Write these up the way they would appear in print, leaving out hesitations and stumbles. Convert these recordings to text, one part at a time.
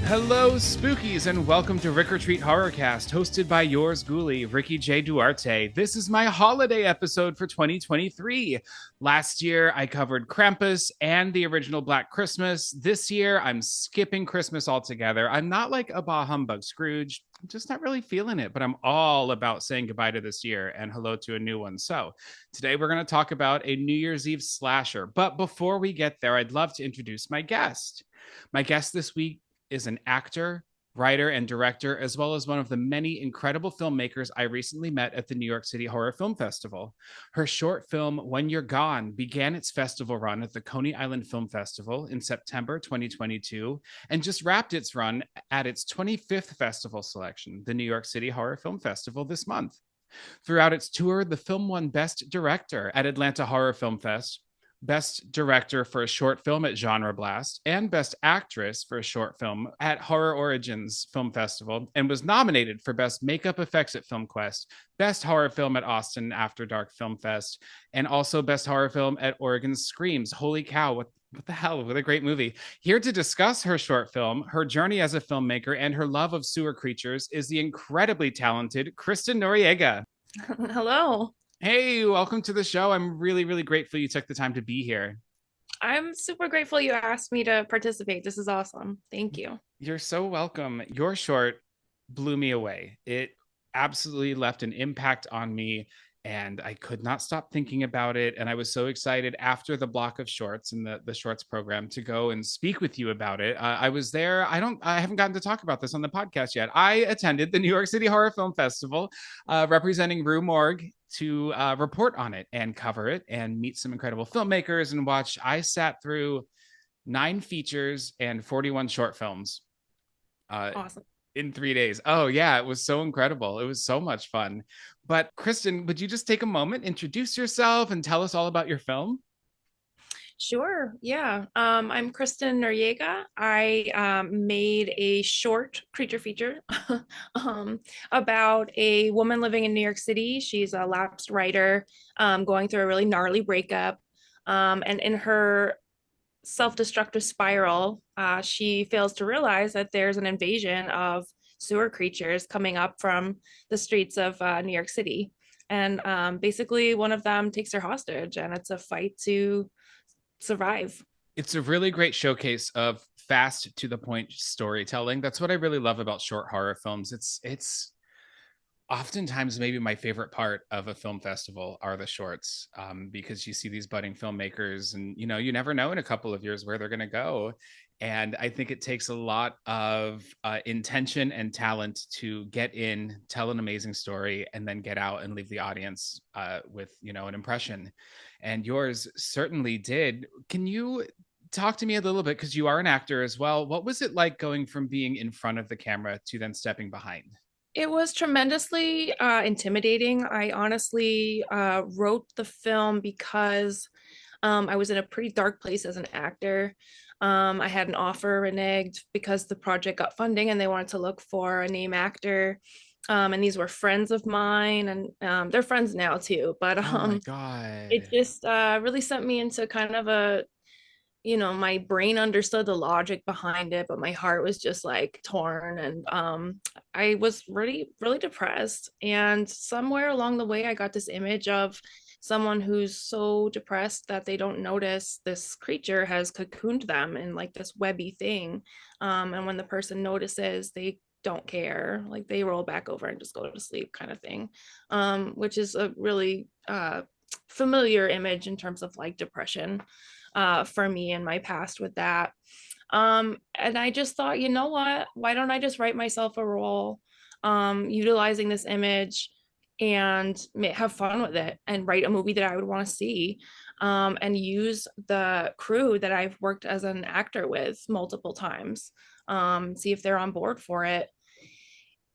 Hello, Spookies, and welcome to Rick or Treat Horrorcast, hosted by yours ghoulie, Ricky J. Duarte. This is my holiday episode for 2023. Last year, I covered Krampus and the original Black Christmas. This year, I'm skipping Christmas altogether. I'm not like a bah humbug Scrooge. I'm just not really feeling it, but I'm all about saying goodbye to this year and hello to a new one. So today, we're going to talk about a New Year's Eve slasher. But before we get there, I'd love to introduce my guest. My guest this week is an actor, writer, and director, as well as one of the many incredible filmmakers I recently met at the New York City Horror Film Festival. Her short film, When You're Gone, began its festival run at the Coney Island Film Festival in September 2022 and just wrapped its run at its 25th festival selection, the New York City Horror Film Festival, this month. Throughout its tour, the film won Best Director at Atlanta Horror Film Fest, Best Director for a Short Film at Genre Blast, and Best Actress for a Short Film at Horror Origins Film Festival, and was nominated for Best Makeup Effects at FilmQuest, Best Horror Film at Austin After Dark Film Fest, and also Best Horror Film at Oregon Screams. Holy cow, what the hell? What a great movie. Here to discuss her short film, her journey as a filmmaker, and her love of sewer creatures is the incredibly talented Kristin Noriega. Hello. Hey, welcome to the show. I'm really, really grateful you took the time to be here. I'm super grateful you asked me to participate. This is awesome. Thank you. You're so welcome. Your short blew me away. It absolutely left an impact on me, and I could not stop thinking about it. And I was so excited after the block of shorts and the shorts program to go and speak with you about it. I was there. I haven't gotten to talk about this on the podcast yet. I attended the New York City Horror Film Festival, representing Rue Morgue, to report on it and cover it and meet some incredible filmmakers and watch. I sat through 9 features and 41 short films. Awesome. In 3 days. Oh yeah, it was so incredible. It was so much fun. But Kristin, would you just take a moment, introduce yourself, and tell us all about your film? Sure. Yeah. I'm Kristin Noriega. I made a short creature feature about a woman living in New York City. She's a lapsed writer, going through a really gnarly breakup. And in her self-destructive spiral, she fails to realize that there's an invasion of sewer creatures coming up from the streets of New York City. And basically, one of them takes her hostage, and it's a fight to survive. It's a really great showcase of fast to the point storytelling. That's what I really love about short horror films. It's oftentimes maybe my favorite part of a film festival are the shorts, because you see these budding filmmakers and you never know in a couple of years where they're going to go. And I think it takes a lot of intention and talent to get in, tell an amazing story, and then get out and leave the audience with an impression. And yours certainly did. Can you talk to me a little bit, because you are an actor as well? What was it like going from being in front of the camera to then stepping behind? It was tremendously intimidating. I honestly wrote the film because I was in a pretty dark place as an actor. I had an offer reneged because the project got funding and they wanted to look for a name actor. And these were friends of mine, and they're friends now too. But Oh my God. it just really sent me into kind of a, my brain understood the logic behind it, but my heart was just like torn. And I was really, really depressed. And somewhere along the way, I got this image of someone who's so depressed that they don't notice this creature has cocooned them in like this webby thing. And when the person notices, they don't care, like they roll back over and just go to sleep kind of thing, which is a really familiar image in terms of like depression for me and my past with that. And I just thought, you know what, why don't I just write myself a role utilizing this image and have fun with it and write a movie that I would want to see, and use the crew that I've worked as an actor with multiple times, see if they're on board for it.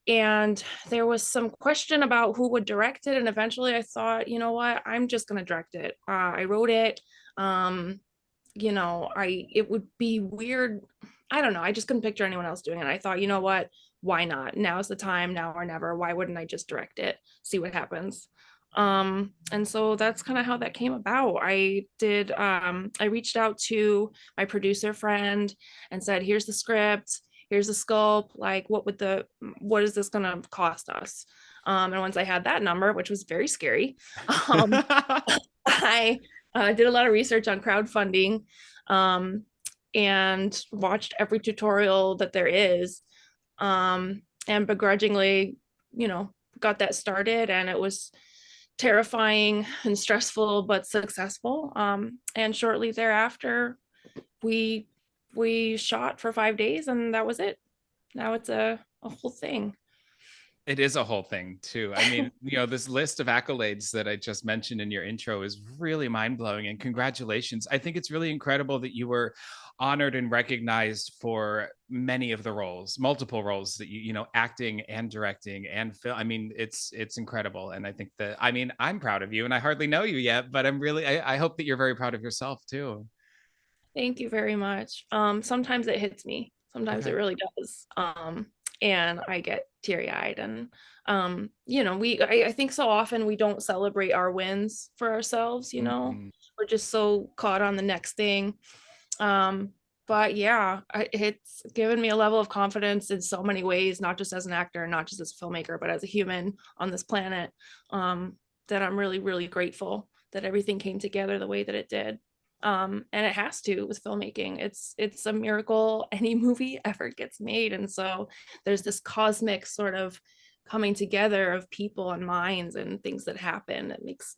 And there was some question about who would direct it, and eventually I thought, you know what, I'm just going to direct it. I wrote it. It would be weird. I don't know, I just couldn't picture anyone else doing it. I thought, you know what, why not? Now's the time, now or never. Why wouldn't I just direct it, see what happens? And so that's kind of how that came about. I reached out to my producer friend and said, here's the script, here's the scope, like what is this gonna cost us? And once I had that number, which was very scary, I did a lot of research on crowdfunding, and watched every tutorial that there is, and begrudgingly, got that started, and it was terrifying and stressful but successful. And shortly thereafter, we shot for 5 days, and that was it. Now it's a whole thing. It is a whole thing too. I mean, this list of accolades that I just mentioned in your intro is really mind-blowing, and congratulations. I think it's really incredible that you were honored and recognized for many of the roles, multiple roles that acting and directing and film. I mean, it's incredible. And I think I'm proud of you, and I hardly know you yet, but I hope that you're very proud of yourself too. Thank you very much. Sometimes it hits me. Sometimes it really does. And I get teary-eyed, and I think so often we don't celebrate our wins for ourselves. Mm-hmm. We're just so caught on the next thing. But yeah, it's given me a level of confidence in so many ways, not just as an actor, not just as a filmmaker, but as a human on this planet, that I'm really, really grateful that everything came together the way that it did. And it has to with filmmaking. It's a miracle any movie ever gets made. And so there's this cosmic sort of coming together of people and minds and things that happen that makes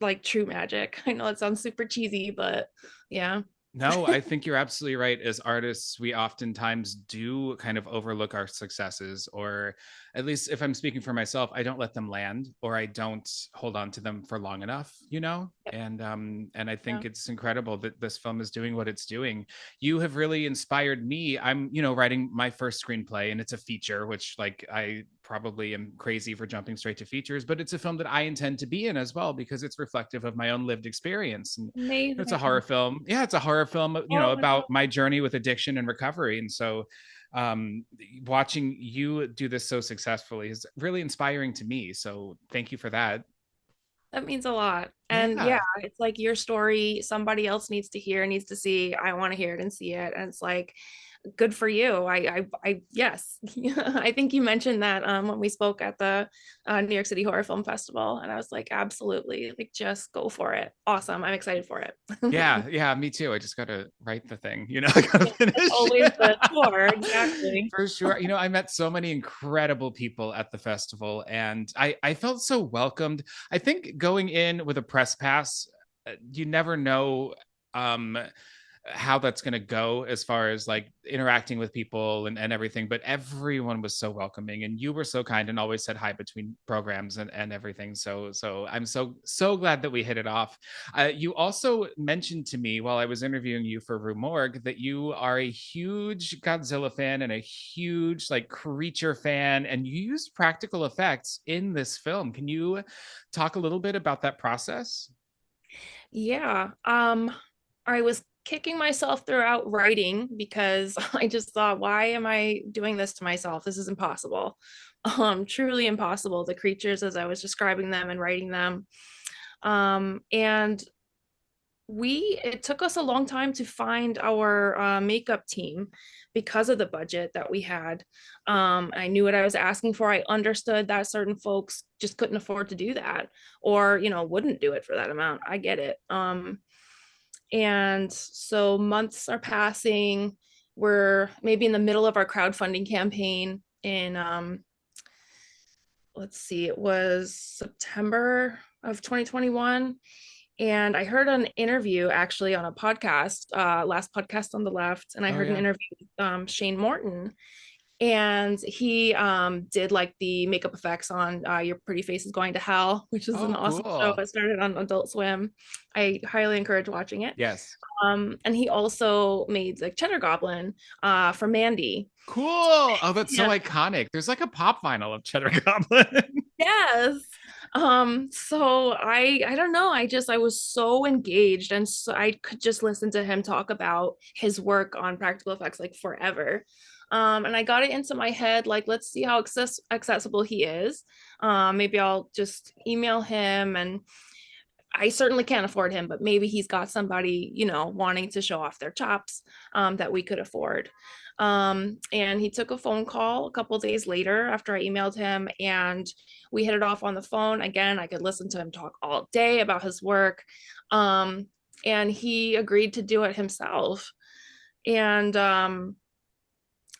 like true magic. I know it sounds super cheesy, but yeah. No, I think you're absolutely right. As artists, we oftentimes do kind of overlook our successes, or at least if I'm speaking for myself, I don't let them land, or I don't hold on to them for long enough, And I think it's incredible that this film is doing what it's doing. You have really inspired me. I'm, writing my first screenplay, and it's a feature, which I probably am crazy for jumping straight to features, but it's a film that I intend to be in as well, because it's reflective of my own lived experience. And Amazing. it's a horror film. Yeah, it's a horror film, about my journey with addiction and recovery. And so watching you do this so successfully is really inspiring to me. So thank you for that. That means a lot. And yeah, it's like your story, somebody else needs to hear, needs to see. I want to hear it and see it. And it's like, good for you. Yes. I think you mentioned that when we spoke at the New York City Horror Film Festival, and I was like, absolutely, like just go for it. Awesome. I'm excited for it. Yeah, me too. I just gotta write the thing, I gotta finish. It's always the tour, exactly. For sure. I met so many incredible people at the festival, and I felt so welcomed. I think going in with a press pass, you never know how that's going to go as far as interacting with people and everything, but everyone was so welcoming, and you were so kind and always said hi between programs and everything. So I'm so glad that we hit it off. You also mentioned to me while I was interviewing you for Rue Morgue that you are a huge Godzilla fan and a huge creature fan, and you used practical effects in this film. Can you talk a little bit about that process? Yeah. I was kicking myself throughout writing because I just thought, why am I doing this to myself? This is impossible. Truly impossible. The creatures as I was describing them and writing them. And it took us a long time to find our makeup team because of the budget that we had. I knew what I was asking for. I understood that certain folks just couldn't afford to do that, or wouldn't do it for that amount. I get it. And so months are passing. We're maybe in the middle of our crowdfunding campaign in let's see, it was September of 2021. And I heard an interview actually on a podcast, last podcast on the left, and I heard an interview with Shane Morton. and he did like the makeup effects on Your Pretty Face is Going to Hell, which is an Oh, awesome show. cool. It started on Adult Swim. I highly encourage watching it. Yes. And he also made like Cheddar Goblin for Mandy. Cool. Oh, that's so And iconic. There's like a pop vinyl of Cheddar Goblin. yes. So I don't know. I was so engaged, and so I could just listen to him talk about his work on practical effects like forever. And I got it into my head, like, let's see how accessible he is. Maybe I'll just email him, and I certainly can't afford him, but maybe he's got somebody, wanting to show off their chops, that we could afford. And he took a phone call a couple days later after I emailed him, and we hit it off on the phone. Again, I could listen to him talk all day about his work. And he agreed to do it himself. And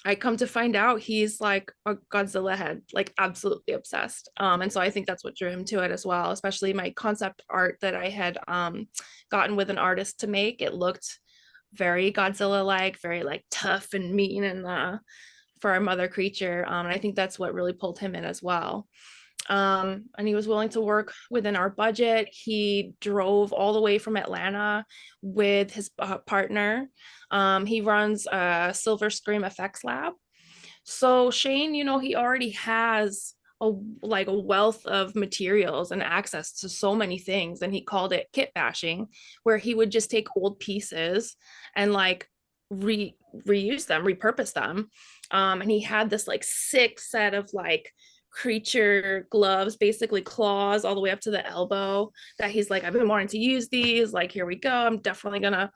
I come to find out he's like a Godzilla head, like absolutely obsessed. And so I think that's what drew him to it as well, especially my concept art that I had gotten with an artist to make. It looked very Godzilla-like, very like tough and mean, and for our mother creature. And I think that's what really pulled him in as well. And he was willing to work within our budget. He drove all the way from Atlanta with his partner. He runs a Silver Scream Effects Lab. So Shane, he already has a wealth of materials and access to so many things, and he called it kit bashing, where he would just take old pieces and like reuse them, repurpose them. And he had this like sick set of like creature gloves, basically claws all the way up to the elbow, that he's like, I've been wanting to use these, like, here we go, I'm definitely gonna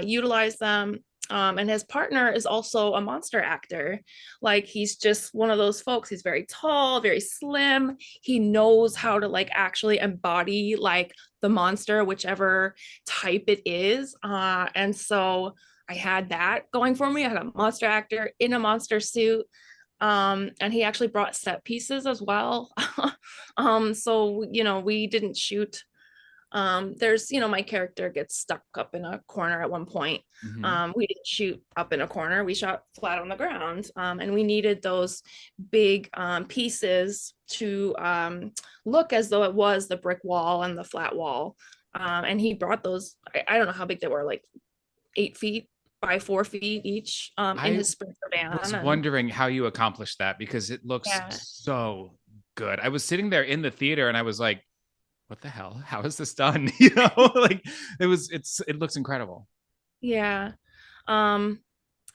utilize them. And his partner is also a monster actor. Like, he's just one of those folks. He's very tall, very slim. He knows how to like actually embody like the monster, whichever type it is. And so I had that going for me. I had a monster actor in a monster suit. And he actually brought set pieces as well. So we didn't shoot. There's, my character gets stuck up in a corner at one point. Mhm. We didn't shoot up in a corner, we shot flat on the ground. And we needed those big pieces to look as though it was the brick wall and the flat wall. And he brought those, I don't know how big they were, like 8 feet by 4 feet each, in I his Sprinter van. was And wondering how you accomplished that because it looks yeah, so good. I was sitting there in the theater and I was like, what the hell? How is this done? Like it looks incredible. yeah. Um,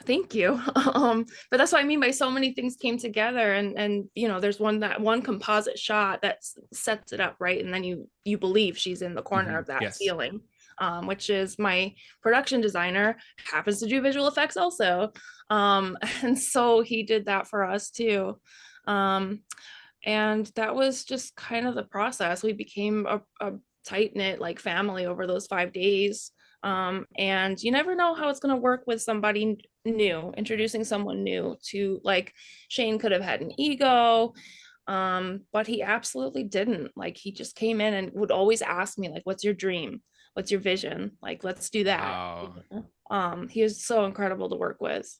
Thank you. But that's what I mean by so many things came together, and there's one composite shot that sets it up right, and then you believe she's in the corner Mhm. of that Yes. ceiling, which is my production designer happens to do visual effects also. And so he did that for us too. Um, and that was just kind of the process. We became a tight knit like family over those 5 days. And you never know how it's going to work with somebody new, introducing someone new to, like, Shane could have had an ego, but he absolutely didn't. Like, he just came in and would always ask me, like, what's your dream, what's your vision, like, let's do that. Wow. He was so incredible to work with.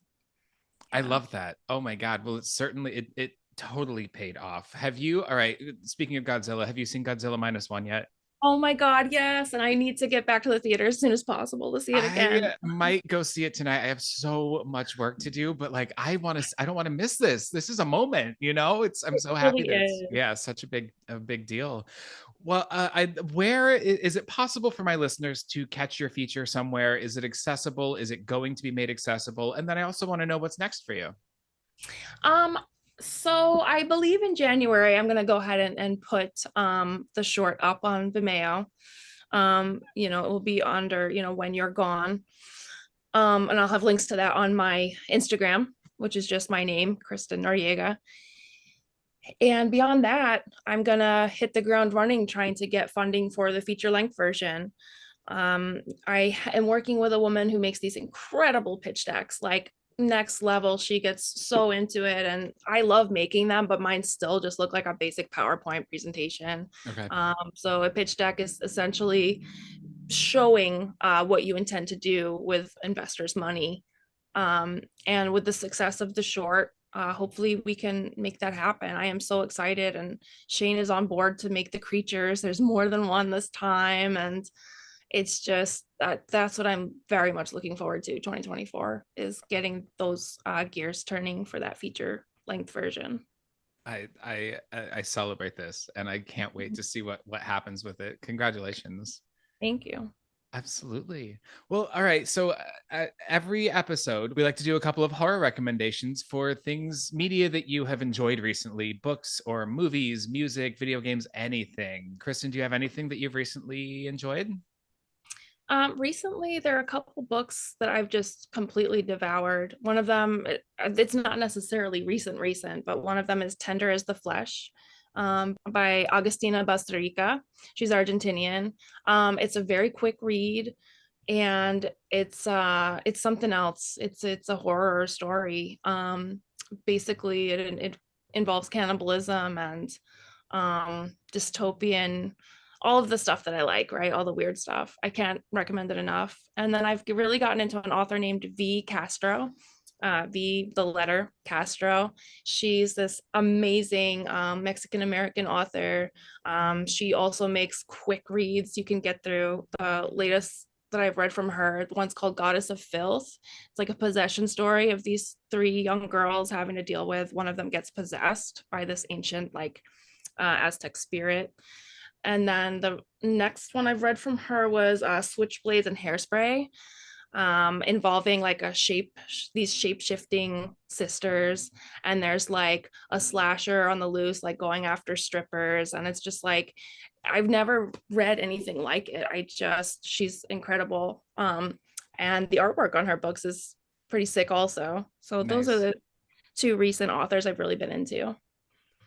I Yeah. love that. Oh my God. Well, it totally paid off. Have you, all right, speaking of Godzilla, have you seen Godzilla -1 yet? Oh my God, yes. And I need to get back to the theater as soon as possible to see it again. I might go see it tonight. I have so much work to do, but like I don't want to miss this. This is a moment, I'm It so happy really that it's is. yeah, such a big deal. Well, is it possible for my listeners to catch your feature somewhere? Is it accessible? Is it going to be made accessible? And then I also want to know what's next for you. Um, so I believe in January, I'm gonna go ahead and put the short up on Vimeo. It will be under, When You're Gone. And I'll have links to that on my Instagram, which is just my name, Kristin Noriega. And beyond that, I'm gonna hit the ground running trying to get funding for the feature length version. I am working with a woman who makes these incredible pitch decks, like next level. She gets so into it, and I love making them, but mine still just look like a basic PowerPoint presentation. Okay. So a pitch deck is essentially showing what you intend to do with investors' money. And with the success of the short, hopefully we can make that happen. I am so excited, and Shane is on board to make the creatures. There's more than one this time, and it's just that's what I'm very much looking forward to. 2024 is getting those gears turning for that feature length version. I celebrate this, and I can't wait to see what happens with it. Congratulations. Thank you. Absolutely. Well, all right. So every episode, we like to do a couple of horror recommendations for things, media that you have enjoyed recently, books or movies, music, video games, anything. Kristin, do you have anything that you've recently enjoyed? Recently, there are a couple books that I've just completely devoured. One of them, it's not necessarily recent, but one of them is Tender as the Flesh, by Agustina Bastarrica. She's Argentinian. It's a very quick read, and it's something else. It's a horror story. Basically, it involves cannibalism and dystopian, all of the stuff that I like, right? All the weird stuff. I can't recommend it enough. And then I've really gotten into an author named V. Castro. V, the letter Castro. She's this amazing Mexican American author. She also makes quick reads you can get through. The latest that I've read from her, one's called Goddess of Filth. It's like a possession story of these three young girls having to deal with, one of them gets possessed by this ancient, like, Aztec spirit. And then the next one I've read from her was Switchblades and Hairspray, involving like these shape shifting sisters. And there's like a slasher on the loose, like going after strippers. And it's just like, I've never read anything like it. She's incredible. And the artwork on her books is pretty sick also. So those are Nice. the two recent authors I've really been into.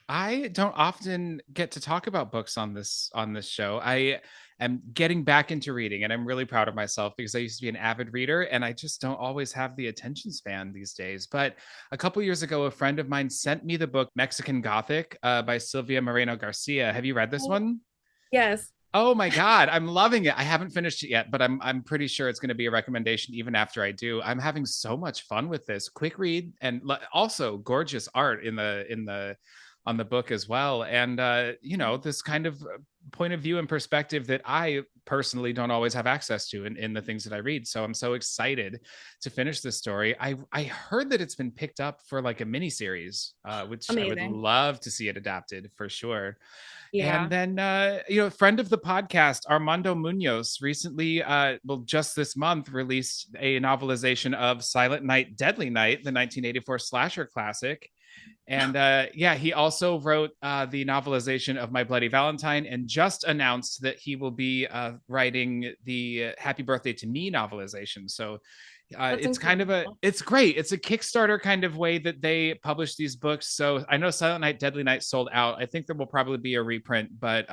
I don't often get to talk about books on this show. I am getting back into reading, and I'm really proud of myself because I used to be an avid reader, and I just don't always have the attention span these days. But a couple years ago, a friend of mine sent me the book Mexican Gothic by Silvia Moreno Garcia. Have you read this one? Yes. Oh my God, I'm loving it. I haven't finished it yet, but I'm pretty sure it's going to be a recommendation even after I do. I'm having so much fun with this. Quick read and also gorgeous art in the on the book as well. And this kind of point of view and perspective that I personally don't always have access to in the things that I read. So I'm so excited to finish this story. I heard that it's been picked up for like a mini series, which I would Amazing. love to see it adapted for sure. And Yeah. then, friend of the podcast, Armando Munoz, recently, just this month, released a novelization of Silent Night, Deadly Night, the 1984 slasher classic. And he also wrote the novelization of My Bloody Valentine, and just announced that he will be writing the Happy Birthday to Me novelization. So That's it's kind of incredible. it's great. It's a Kickstarter kind of way that they publish these books. So I know Silent Night, Deadly Night sold out. I think there will probably be a reprint, but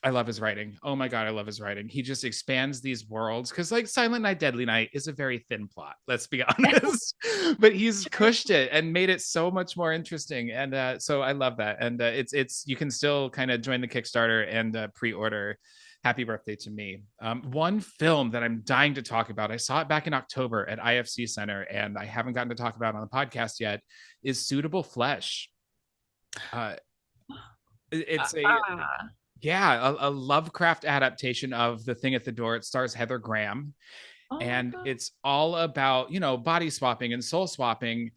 I love his writing. Oh my God, I love his writing. He just expands these worlds because, like, Silent Night, Deadly Night is a very thin plot, let's be honest. But he's pushed it and made it so much more interesting. And so I love that. And it's you can still kind of join the Kickstarter and pre-order Happy Birthday to Me. One film that I'm dying to talk about, I saw it back in October at IFC Center, and I haven't gotten to talk about it on the podcast yet, is Suitable Flesh. Uh, it's a Lovecraft adaptation of The Thing at the Door. It stars Heather Graham, Oh my and God. it's all about, body swapping and soul swapping,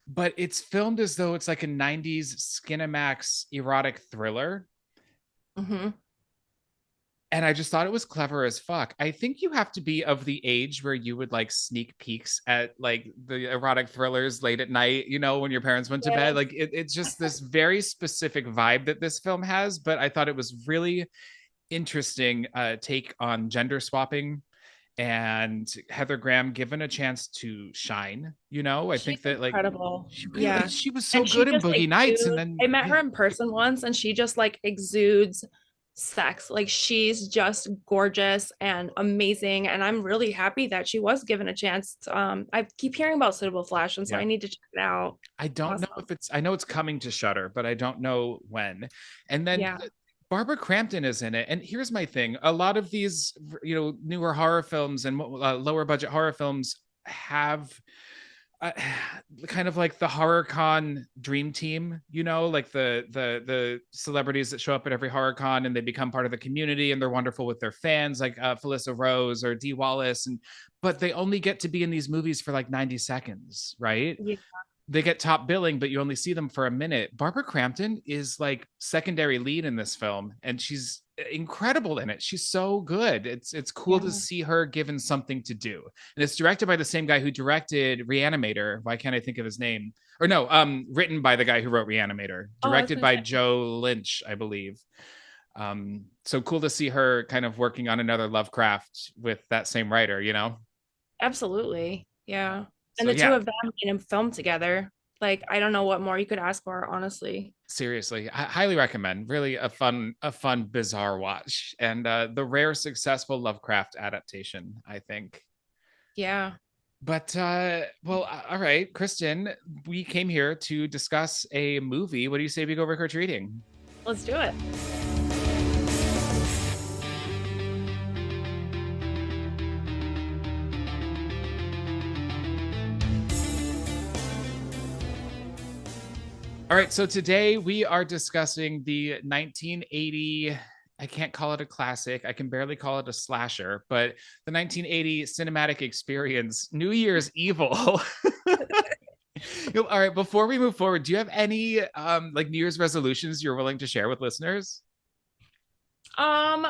but it's filmed as though it's like a 90s Skinamax erotic thriller. Mm-hmm. And I just thought it was clever as fuck. I think you have to be of the age where you would like sneak peeks at like the erotic thrillers late at night, when your parents went to bed. Yes. Like it's just this very specific vibe that this film has. But I thought it was really interesting take on gender swapping, and Heather Graham given a chance to shine. I She's think that like incredible. she Yeah. she was so And she good in just Boogie Nights, and exudes, then I met yeah. her in person once, and she just like exudes sex. Like, she's just gorgeous and amazing. And I'm really happy that she was given a chance. I keep hearing about Suitable Flash, and so Yeah. I need to check it out. I don't know Awesome. if I know it's coming to Shutter, but I don't know when. And then Yeah. Barbara Crampton is in it. And here's my thing. A lot of these, newer horror films and lower budget horror films have uh, kind of like the horror con dream team, you know, like the celebrities that show up at every horror con and they become part of the community and they're wonderful with their fans, like Felissa Rose or Dee Wallace, and but they only get to be in these movies for like 90 seconds, right? Yeah. They get top billing, but you only see them for a minute. Barbara Crampton is like secondary lead in this film, and she's incredible in it. She's so good. It's cool to Yeah. see her given something to do. And it's directed by the same guy who directed Reanimator. Why can't I think of his name? Or no, written by the guy who wrote Reanimator, Oh, I was directed gonna by say. Joe Lynch, I believe. So cool to see her kind of working on another Lovecraft with that same writer, you know? Absolutely. Yeah. And So the two yeah, of them in a film together. Like, I don't know what more you could ask for, honestly. seriously, I highly recommend. Really a fun bizarre watch, and the rare successful Lovecraft adaptation, I think. Yeah. But well, all right, Kristin, we came here to discuss a movie. What do you say we go trick or treating? Let's do it. All right, so today we are discussing the 1980. I can't call it a classic. I can barely call it a slasher, but the 1980 cinematic experience, New Year's Evil. All right, before we move forward, do you have any like New Year's resolutions you're willing to share with listeners? Um,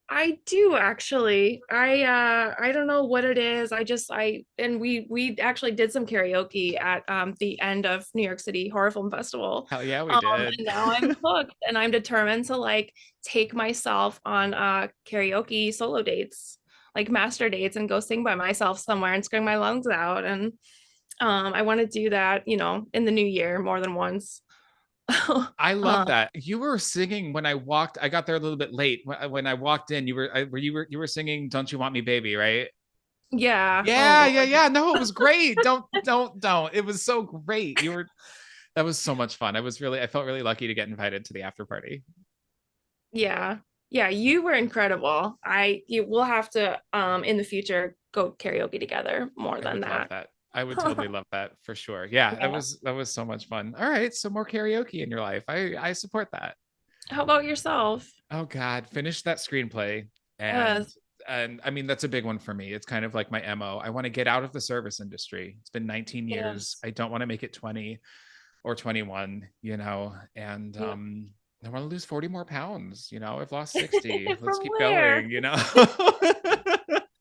I do actually. I don't know what it is. I and we actually did some karaoke at the end of New York City Horror Film Festival. Hell yeah, we did. And now I'm hooked and I'm determined to like take myself on karaoke solo dates, like master dates, and go sing by myself somewhere and scream my lungs out. And I want to do that, in the new year more than once. I love um, that. You were singing when I walked. I got there a little bit late. When I walked in, you were singing "Don't You Want Me, Baby," right? yeah. Oh Yeah, yeah, Lord. yeah. No, it was great. Don't. It was so great. That was so much fun. I felt really lucky to get invited to the after party. Yeah. Yeah, you were incredible. You will have to in the future go karaoke together more I than would love that. that. I would totally love that for sure. Yeah, Yeah. that was so much fun. All right, so more karaoke in your life. I support that. How about yourself? Oh God, finish that screenplay and Yes. I mean that's a big one for me. It's kind of like my MO. I want to get out of the service industry. It's been 19 years. Yes. I don't want to make it 20 or 21, you know, and Yeah. I want to lose 40 more pounds, you know. I've lost 60. Let's From keep where? going, you know.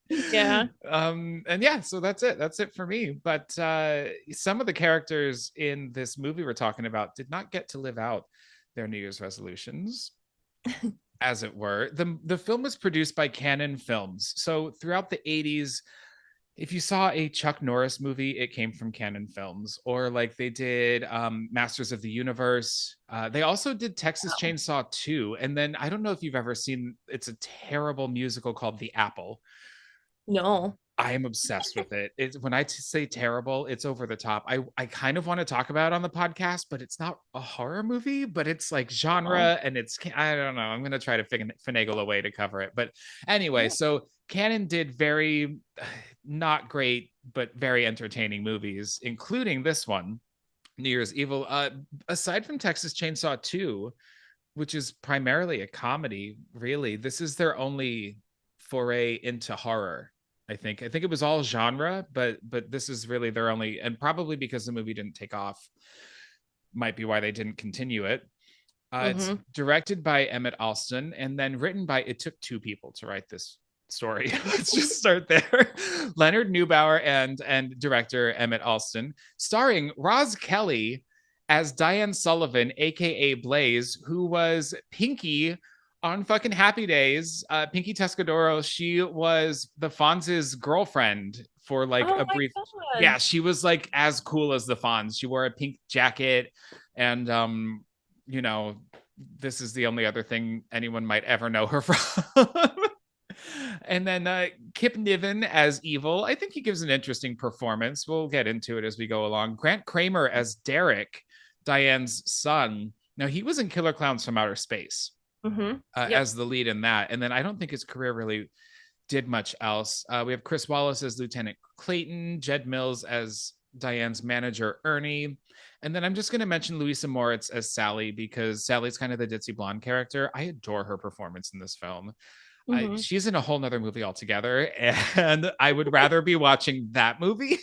Yeah. And yeah, so that's it. That's it for me. But some of the characters in this movie we're talking about did not get to live out their New Year's resolutions, as it were. The film was produced by Canon Films. So throughout the 80s, if you saw a Chuck Norris movie, it came from Canon Films, or like they did Masters of the Universe. They also did Texas Wow. Chainsaw 2. And then I don't know if you've ever seen, it's a terrible musical called The Apple. No. I am obsessed with it. When I say terrible, it's over the top. I kind of want to talk about it on the podcast, but it's not a horror movie, but it's like Oh. genre and I don't know. I'm going to try to finagle a way to cover it. But anyway, so Canon did very not great, but very entertaining movies, including this one, New Year's Evil. Aside from Texas Chainsaw 2, which is primarily a comedy, really, this is their only foray into horror. I think it was all genre, but this is really their only, and probably because the movie didn't take off, might be why they didn't continue it. It's Mm-hmm. directed by Emmett Alston and then written by, it took two people to write this story. Let's just start there. Leonard Neubauer and director Emmett Alston, starring Roz Kelly as Diane Sullivan, aka Blaze, who was Pinky on fucking Happy Days. Pinky Tuscadoro, she was the Fonz's girlfriend for like Oh a my brief. Yeah, God. she was like as cool as the Fonz. She wore a pink jacket and you know, this is the only other thing anyone might ever know her from. And then Kip Niven as Evil. I think he gives an interesting performance. We'll get into it as we go along. Grant Kramer as Derek, Diane's son. Now, he was in Killer Clowns from Outer Space Mm-hmm. Yep. as the lead in that. And then I don't think his career really did much else. We have Chris Wallace as Lieutenant Clayton, Jed Mills as Diane's manager, Ernie. And then I'm just going to mention Louisa Moritz as Sally because Sally's kind of the ditzy blonde character. I adore her performance in this film. Mhm. She's in a whole nother movie altogether, and I would rather be watching that movie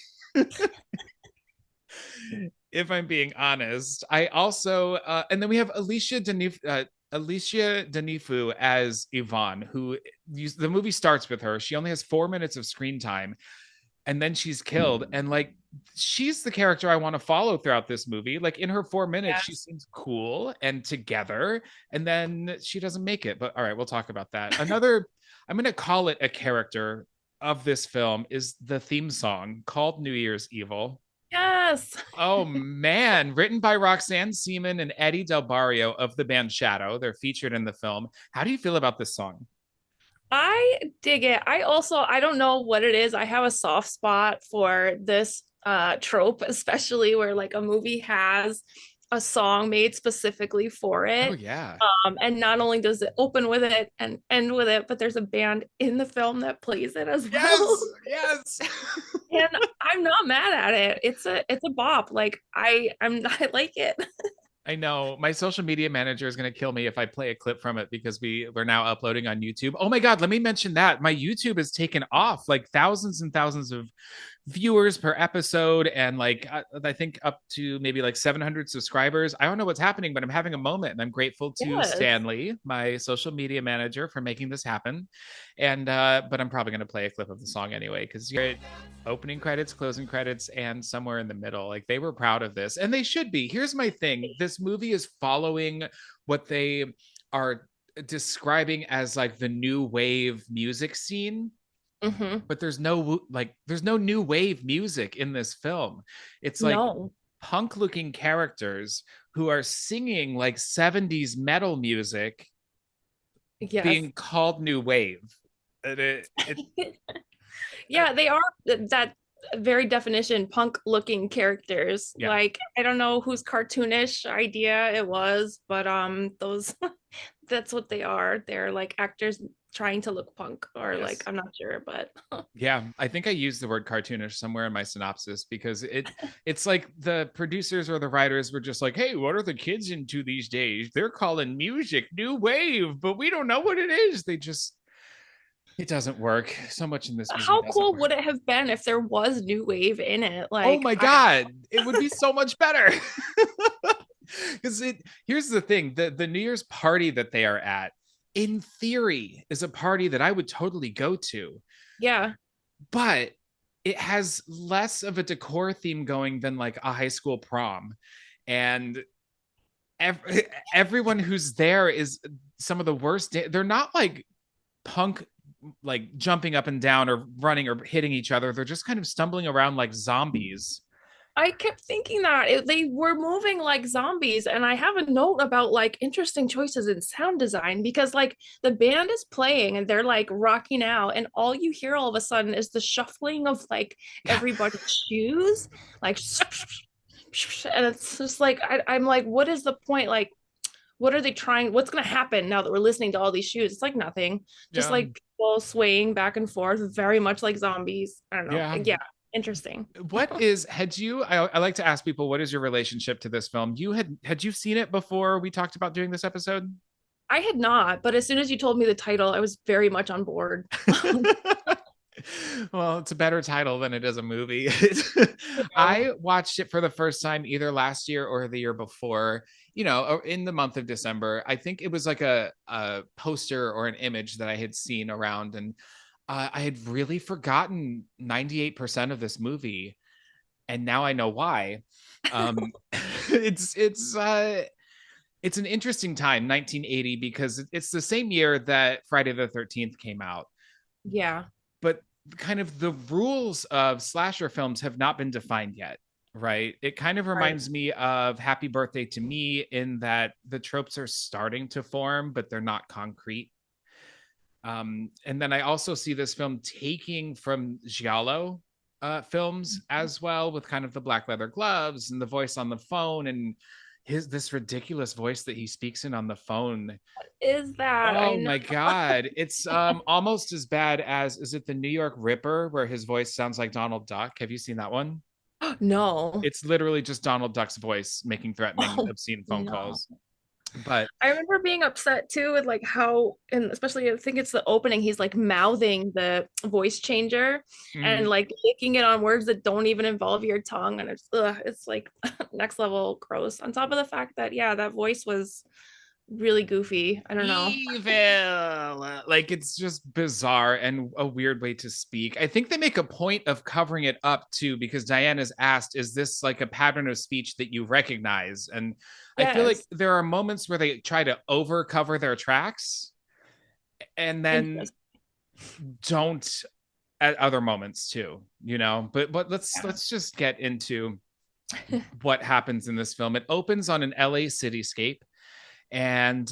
if I'm being honest. I also, and then we have Alicia Denifu as Yvonne, who the movie starts with her. She only has 4 minutes of screen time, and then she's killed. And like, she's the character I want to follow throughout this movie. Like in her 4 minutes, she Yes. seems cool and together, and then she doesn't make it. But all right, we'll talk about that. Another, I'm going to call it a character of this film is the theme song called New Year's Evil. Yes. Oh man, written by Roxanne Seaman and Eddie Del Barrio of the band Shadow. They're featured in the film. How do you feel about this song? I dig it. I don't know what it is. I have a soft spot for this trope, especially where like a movie has a song made specifically for Oh it. yeah. And not only does it open with it and end with it, but there's a band in the film that plays it as well. Yes, yes. And I'm not mad at it. It's a bop. Like I like it. I know my social media manager is going to kill me if I play a clip from it because we're now uploading on YouTube. Oh my God, let me mention that my YouTube has taken off, like thousands and thousands of viewers per episode, and like I think up to maybe like 700 subscribers. I don't know what's happening, but I'm having a moment, and I'm grateful to Yes. Stanley, my social media manager, for making this happen. And but I'm probably going to play a clip of the song anyway because you're at opening credits, closing credits, and somewhere in the middle. Like they were proud of this, and they should be. Here's my thing: this movie is following what they are describing as like the new wave music scene, Mm-hmm. but there's no new wave music in this film. It's like No. punk looking characters who are singing like 70s metal music Yes. being called new wave. It Yeah, they are that very definition punk looking characters. yeah. Like I don't know whose cartoonish idea it was, but those that's what they are. They're like actors trying to look punk or like Yes. I'm not sure, but Yeah, I think I used the word cartoonish somewhere in my synopsis because it's like the producers or the writers were just like, "Hey, what are the kids into these days? They're calling music new wave, but we don't know what it is." It doesn't work. So much in this movie how doesn't cool work. would it have been if there was new wave in it? Oh Like my I God, it would be so much better. Because here's the thing, the New Year's party that they are at, in theory, is a party that I would totally go to, yeah, but it has less of a decor theme going than like a high school prom. And ev- everyone who's there is some of the worst. They're not like punk, like jumping up and down or running or hitting each other. They're just kind of stumbling around like zombies. I kept thinking that they were moving like zombies, and I have a note about like interesting choices in sound design because like the band is playing and they're like rocking out, and all you hear all of a sudden is the shuffling of like Yeah. everybody's shoes, like, and it's just like I'm like, what is the point? Like, what are they trying? What's gonna happen now that we're listening to all these shoes? It's like nothing, just Yeah. like people swaying back and forth, very much like zombies. I don't know. Yeah. Yeah, interesting. I like to ask people, what is your relationship to this film? Had you seen it before we talked about doing this episode? I had not, but as soon as you told me the title, I was very much on board. Well, it's a better title than it is a movie. You know? I watched it for the first time either last year or the year before, in the month of December. I think it was like a poster or an image that I had seen around, and I had really forgotten 98% of this movie, and now I know why. Um, it's it's uh, it's an interesting time, 1980, because it's the same year that Friday the 13th came out, Yeah, but kind of the rules of slasher films have not been defined yet, right? It kind of right. reminds me of Happy Birthday to Me in that the tropes are starting to form, but they're not concrete. And then I also see this film taking from Giallo films as well, with kind of the black leather gloves and the voice on the phone and this ridiculous voice that he speaks in on the phone. Is that I Oh know? my God. It's almost as bad as, is it the New York Ripper where his voice sounds like Donald Duck? Have you seen that one? No. It's literally just Donald Duck's voice making threatening, Oh obscene phone no. calls. But I remember being upset too with like how, and especially I think it's the opening, he's like mouthing the voice changer and mhm. like licking it on words that don't even involve your tongue. And it's like next level gross. On top of the fact that, yeah, that voice was really goofy. I don't know. Evil. Like it's just bizarre and a weird way to speak. I think they make a point of covering it up too, because Diane is asked, is this like a pattern of speech that you recognize? And I feel like Yes. there are moments where they try to over cover their tracks and then Interesting. don't at other moments too, you know. But Yeah. let's just get into what happens in this film. It opens on an LA cityscape, and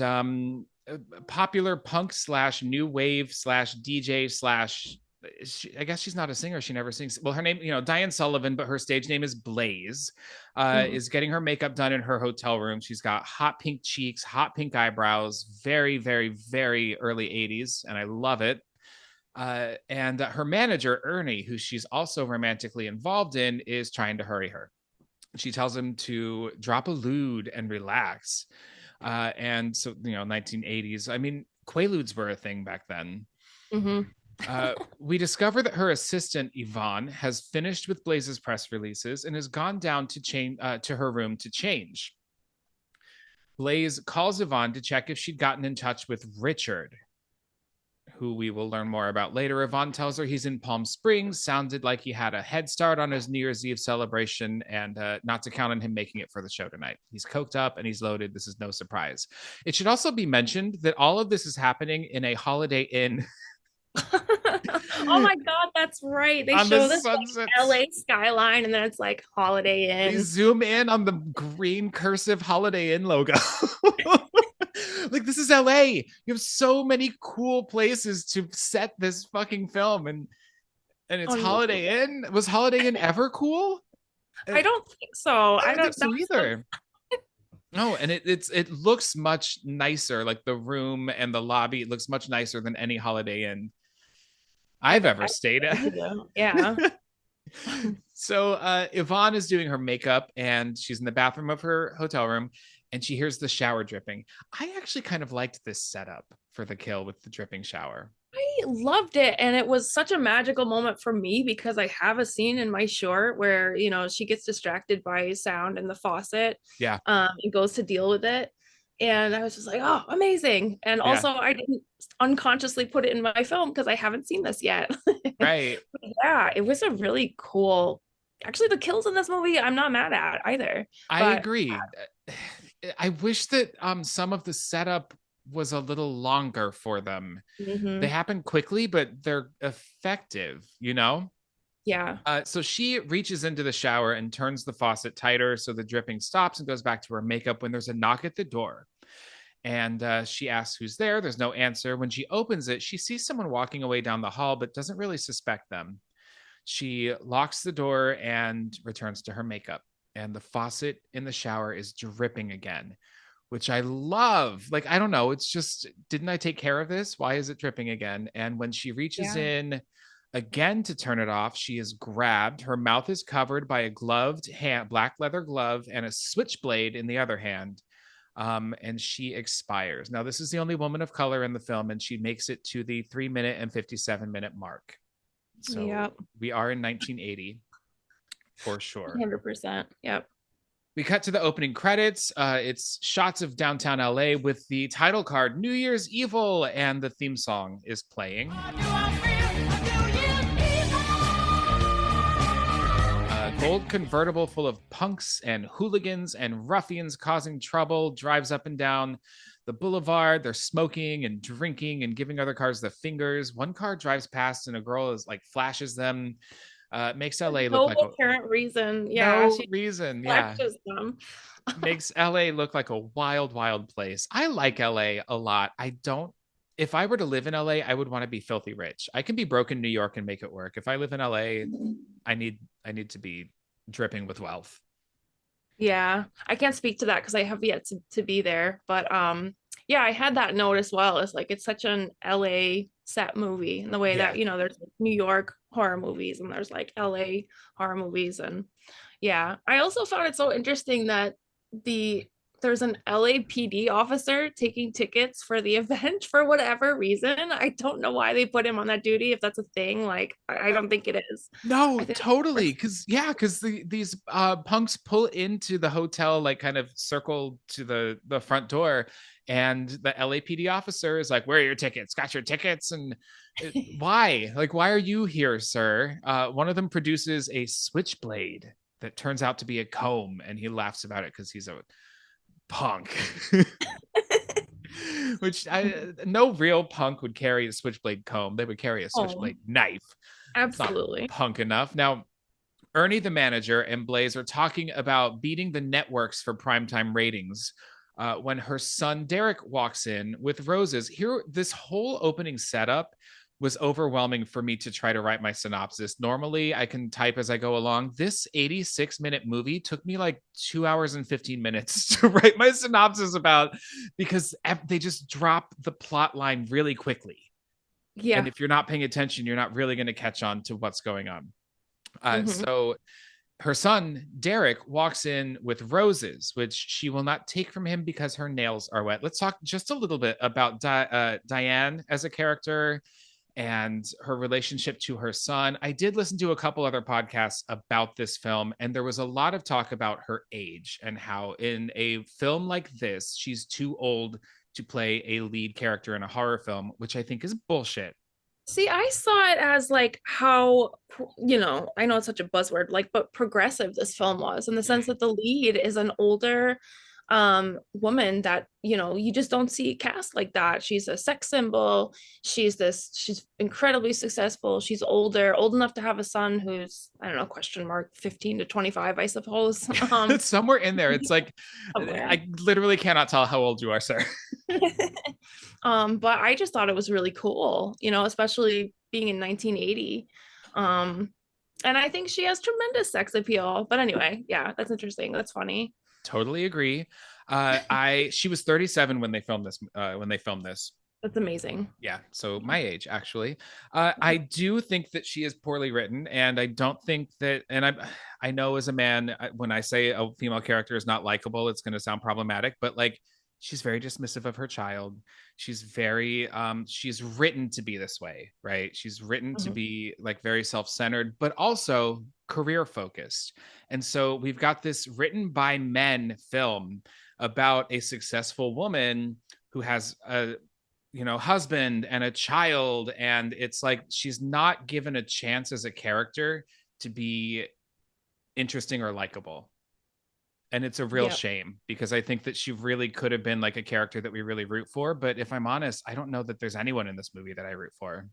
popular punk slash new wave slash DJ slash, I guess she's not a singer. She never sings. Well, her name, you know, Diane Sullivan, but her stage name is Blaze, Mhm. is getting her makeup done in her hotel room. She's got hot pink cheeks, hot pink eyebrows, very, very, very early 80s. And I love it. And her manager, Ernie, who she's also romantically involved in, is trying to hurry her. She tells him to drop a lewd and relax. And so, you know, 1980s. I mean, Quaaludes were a thing back then. Mhm. We discover that her assistant Yvonne has finished with Blaze's press releases and has gone down to change to her room to change. Blaze calls Yvonne to check if she'd gotten in touch with Richard, who we will learn more about later. Yvonne tells her he's in Palm Springs, sounded like he had a head start on his New Year's Eve celebration, and not to count on him making it for the show tonight. He's coked up and he's loaded. This is no surprise. It should also be mentioned that all of this is happening in a Holiday Inn Oh my God, that's right. They on the show this Sunset. like LA skyline and then it's like Holiday They Inn. zoom in on the green cursive Holiday Inn logo. Like, this is LA. You have so many cool places to set this fucking film, and it's Unbelievable. Holiday Inn. Was Holiday Inn ever cool? I don't think so. I I don't think don't that so was the either. No, and it looks much nicer. Like the room and the lobby, it looks much nicer than any Holiday Inn I've ever I stayed at. yeah. So Yvonne is doing her makeup and she's in the bathroom of her hotel room and she hears the shower dripping. I actually kind of liked this setup for the kill with the dripping shower. I loved it. And it was such a magical moment for me because I have a scene in my short where, you know, she gets distracted by sound in the faucet, Yeah. and goes to deal with it. And I was just like, oh, amazing. And Yeah. also, I didn't unconsciously put it in my film because I haven't seen this yet. Right. Yeah, it was a really cool. Actually, the kills in this movie, I'm not mad at either. I But agree. I wish that some of the setup was a little longer for them. They mhm, happen quickly, but they're effective, you know? yeah, So she reaches into the shower and turns the faucet tighter so the dripping stops and goes back to her makeup when there's a knock at the door. And she asks who's there. There's no answer. When she opens it, she sees someone walking away down the hall, but doesn't really suspect them. She locks the door and returns to her makeup. And the faucet in the shower is dripping again, which I love. Like, I don't know. It's just, didn't I take care of this? Why is it dripping again? And when she reaches yeah. in again to turn it off, she is grabbed. Her mouth is covered by a gloved hand, black leather glove, and a switchblade in the other hand. And she expires. Now, this is the only woman of color in the film, and she makes it to the 3 minute and 57-minute mark. So Yep. we are in 1980 for sure. 100%. Yep. We cut to the opening credits. It's shots of downtown LA with the title card New Year's Evil, and the theme song is playing. Gold convertible full of punks and hooligans and ruffians causing trouble drives up and down the boulevard. They're smoking and drinking and giving other cars the fingers. One car drives past and a girl is like flashes them. Makes LA look No like apparent reason. Yeah, no she reason. Yeah. flashes them. Makes LA look like a wild, wild place. I like LA a lot. I don't, if I were to live in LA, I would want to be filthy rich. I can be broke in New York and make it work. If I live in LA, I need to be dripping with wealth. Yeah, I can't speak to that because I have yet to be there. But yeah, I had that note as well. It's like it's such an LA set movie in the way Yeah. that, you know, there's like New York horror movies and there's like LA horror movies. And Yeah. I also found it so interesting that the there's an LAPD officer taking tickets for the event for whatever reason. I don't know why they put him on that duty if that's a thing. Like I don't think it is. No, I think totally. Because these punks pull into the hotel, like kind of circle to the front door, and the LAPD officer is like, "Where are your tickets? Got your tickets?" And why? Like, why are you here, sir? One of them produces a switchblade that turns out to be a comb, and he laughs about it because he's a punk. Which no real punk would carry a switchblade comb. They would carry a oh, switchblade knife. It's not absolutely. punk enough. Now, Ernie, the manager, and Blaze are talking about beating the networks for primetime ratings. When her son Derek walks in with roses, here, this whole opening setup was overwhelming for me to try to write my synopsis. Normally, I can type as I go along. This 86-minute movie took me like 2 hours and 15 minutes to write my synopsis about, because they just drop the plot line really quickly. And Yeah. if you're not paying attention, you're not really going to catch on to what's going on. Hmm. So her son, Derek, walks in with roses, which she will not take from him because her nails are wet. Let's talk just a little bit about Diane as a character and her relationship to her son. I did listen to a couple other podcasts about this film, and there was a lot of talk about her age and how in a film like this, she's too old to play a lead character in a horror film, which I think is bullshit. See, I saw it as like how, I know it's such a buzzword, like, but progressive this film was in the sense that the lead is an older woman that, you just don't see cast like that. She's a sex symbol. She's incredibly successful. She's old enough to have a son who's, I don't know, question mark 15 to 25, I suppose. It's somewhere in there. It's like, Somewhere. I literally cannot tell how old you are, sir. But I just thought it was really cool, especially being in 1980. Um, and I think she has tremendous sex appeal. But anyway, yeah, that's interesting. That's funny. Totally agree. She was 37 when they filmed this. That's amazing. Yeah, so my age actually. I do think that she is poorly written, and I don't think that. And I know as a man, when I say a female character is not likable, it's going to sound problematic. But like, she's very dismissive of her child. She's written to be this way, right? She's written to Mhm. be like very self-centered, but also career focused. And so we've got this written by men film about a successful woman who has a husband and a child, and it's like she's not given a chance as a character to be interesting or likable. And it's a real Yeah. shame because I think that she really could have been like a character that we really root for, but if I'm honest, I don't know that there's anyone in this movie that I root for.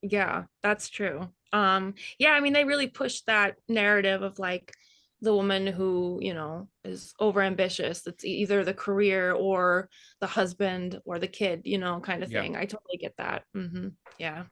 Yeah, that's true. Yeah, I mean, they really pushed that narrative of like the woman who, is overambitious. It's either the career or the husband or the kid, kind of Yeah. thing. I totally get that. Yeah.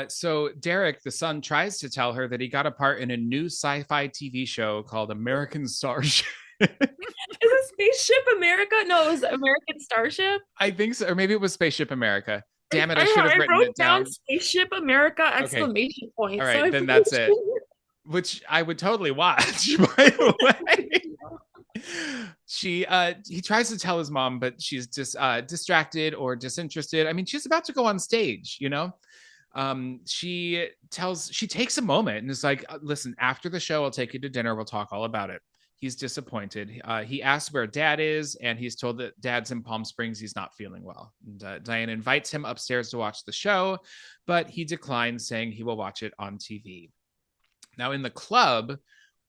So Derek, the son, tries to tell her that he got a part in a new sci-fi TV show called American Starship. Is it Spaceship America? No, it was American Starship. I think so, or maybe it was Spaceship America. I, Damn it, I should have I written wrote it down down. Spaceship America Okay, exclamation all point. So right, I'm then pretty that's it. sure. Which I would totally watch, by the way. He tries to tell his mom, but she's just distracted or disinterested. I mean, she's about to go on stage, she takes a moment and is like, listen, after the show, I'll take you to dinner. We'll talk all about it. He's disappointed. He asks where dad is, and he's told that dad's in Palm Springs. He's not feeling well. And Diane invites him upstairs to watch the show, but he declines, saying he will watch it on TV. Now, in the club,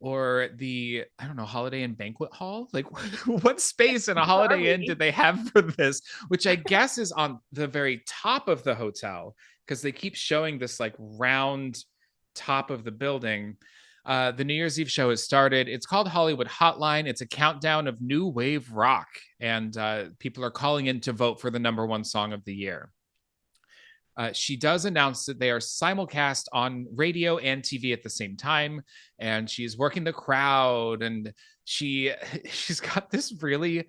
or the, I don't know, Holiday Inn banquet hall, like what space in a Holiday Inn did they have for this, which I guess is on the very top of the hotel, because they keep showing this like round top of the building. The New Year's Eve show has started. It's called Hollywood Hotline. It's a countdown of new wave rock, and people are calling in to vote for the number one song of the year. She does announce that they are simulcast on radio and TV at the same time, and she's working the crowd, and she's got this really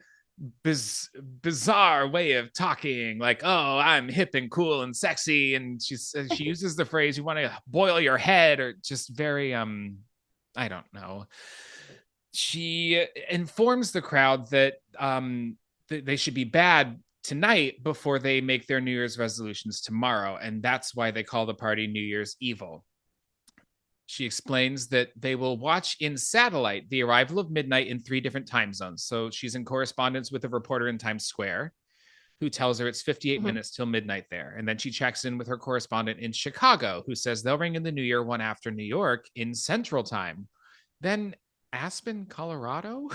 bizarre way of talking, like, oh, I'm hip and cool and sexy, and she uses the phrase, you want to boil your head, or just very I don't know. She informs the crowd that they should be bad tonight before they make their New Year's resolutions tomorrow, and that's why they call the party New Year's Evil. She explains that they will watch in satellite the arrival of midnight in 3 different time zones. So she's in correspondence with a reporter in Times Square who tells her it's 58 minutes till midnight there. And then she checks in with her correspondent in Chicago, who says they'll ring in the new year one after New York in Central Time. Then Aspen, Colorado?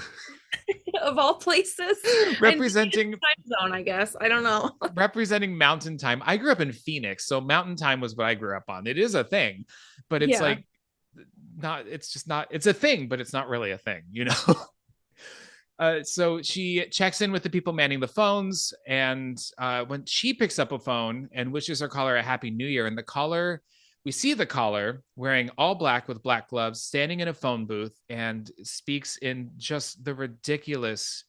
Of all places. Representing time zone, I guess. I don't know. Representing Mountain Time. I grew up in Phoenix, so Mountain Time was what I grew up on. It is a thing, but it's like not, it's just not, it's a thing, but it's not really a thing, you know? So she checks in with the people manning the phones, and when she picks up a phone and wishes her caller a happy new year, and we see the caller wearing all black with black gloves, standing in a phone booth, and speaks in just the ridiculous.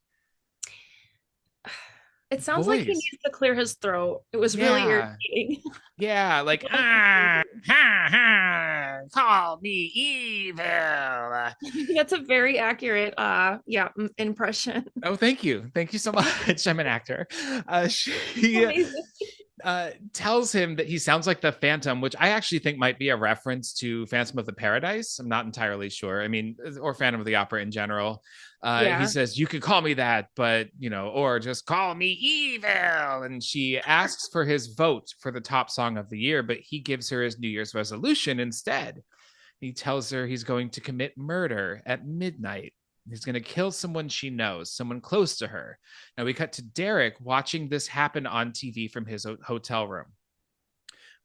It sounds like he needs to clear his throat. It was really irritating. Yeah, like, call me evil. That's a very accurate, impression. Oh, thank you. Thank you so much. I'm an actor. She tells him that he sounds like the Phantom, which I actually think might be a reference to Phantom of the Paradise. I'm not entirely sure. I mean, or Phantom of the Opera in general. He says, you could call me that, but, you know, or just call me evil. And she asks for his vote for the top song of the year, but he gives her his New Year's resolution instead. He tells her he's going to commit murder at midnight. He's going to kill someone she knows, someone close to her. Now we cut to Derek watching this happen on TV from his hotel room.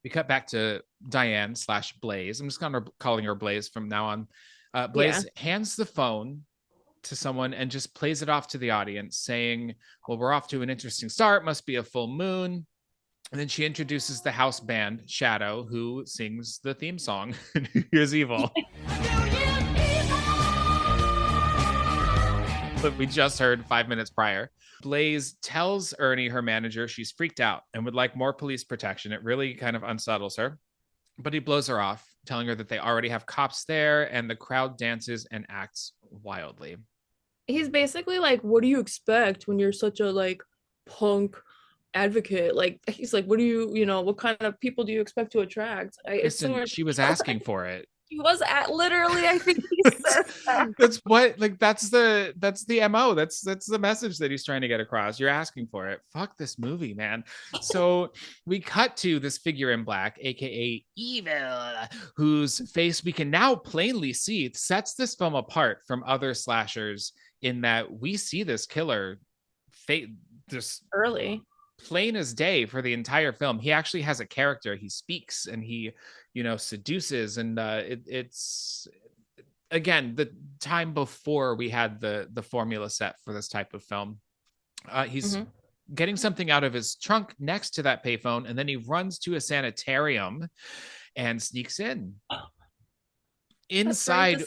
We cut back to Diane / Blaze. I'm just kind of calling her Blaze from now on. Blaze hands the phone to someone and just plays it off to the audience, saying, well, we're off to an interesting start. Must be a full moon. And then she introduces the house band, Shadow, who sings the theme song, New Year's Evil. That we just heard 5 minutes prior. Blaze tells Ernie, her manager, she's freaked out and would like more police protection. It really kind of unsettles her. But he blows her off, telling her that they already have cops there, and the crowd dances and acts wildly. He's basically like, what do you expect when you're such a like punk advocate? Like, he's like, what do you know, what kind of people do you expect to attract? Kristin, she was asking for it. He was at literally, I think he said that. That's what, like, that's the MO. That's the message that he's trying to get across. You're asking for it. Fuck this movie, man. So we cut to this figure in black, aka Evil, whose face we can now plainly see sets this film apart from other slashers in that we see this killer just early, plain as day for the entire film. He actually has a character. He speaks and he, you know, seduces, and it's again the time before we had the formula set for this type of film. He's getting something out of his trunk next to that payphone, and then he runs to a sanitarium and sneaks in. Inside,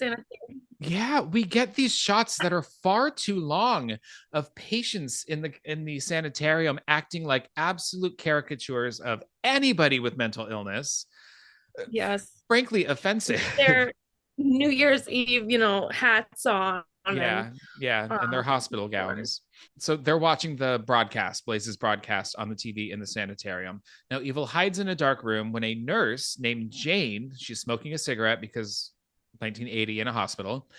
yeah, we get these shots that are far too long of patients in the sanitarium acting like absolute caricatures of anybody with mental illness. Yes, frankly offensive. Their New Year's Eve, you know, hats on. And their hospital gowns. So they're watching the broadcast, Blaze's broadcast on the TV in the sanitarium. Now Evil hides in a dark room when a nurse named Jane, she's smoking a cigarette because 1980 in a hospital,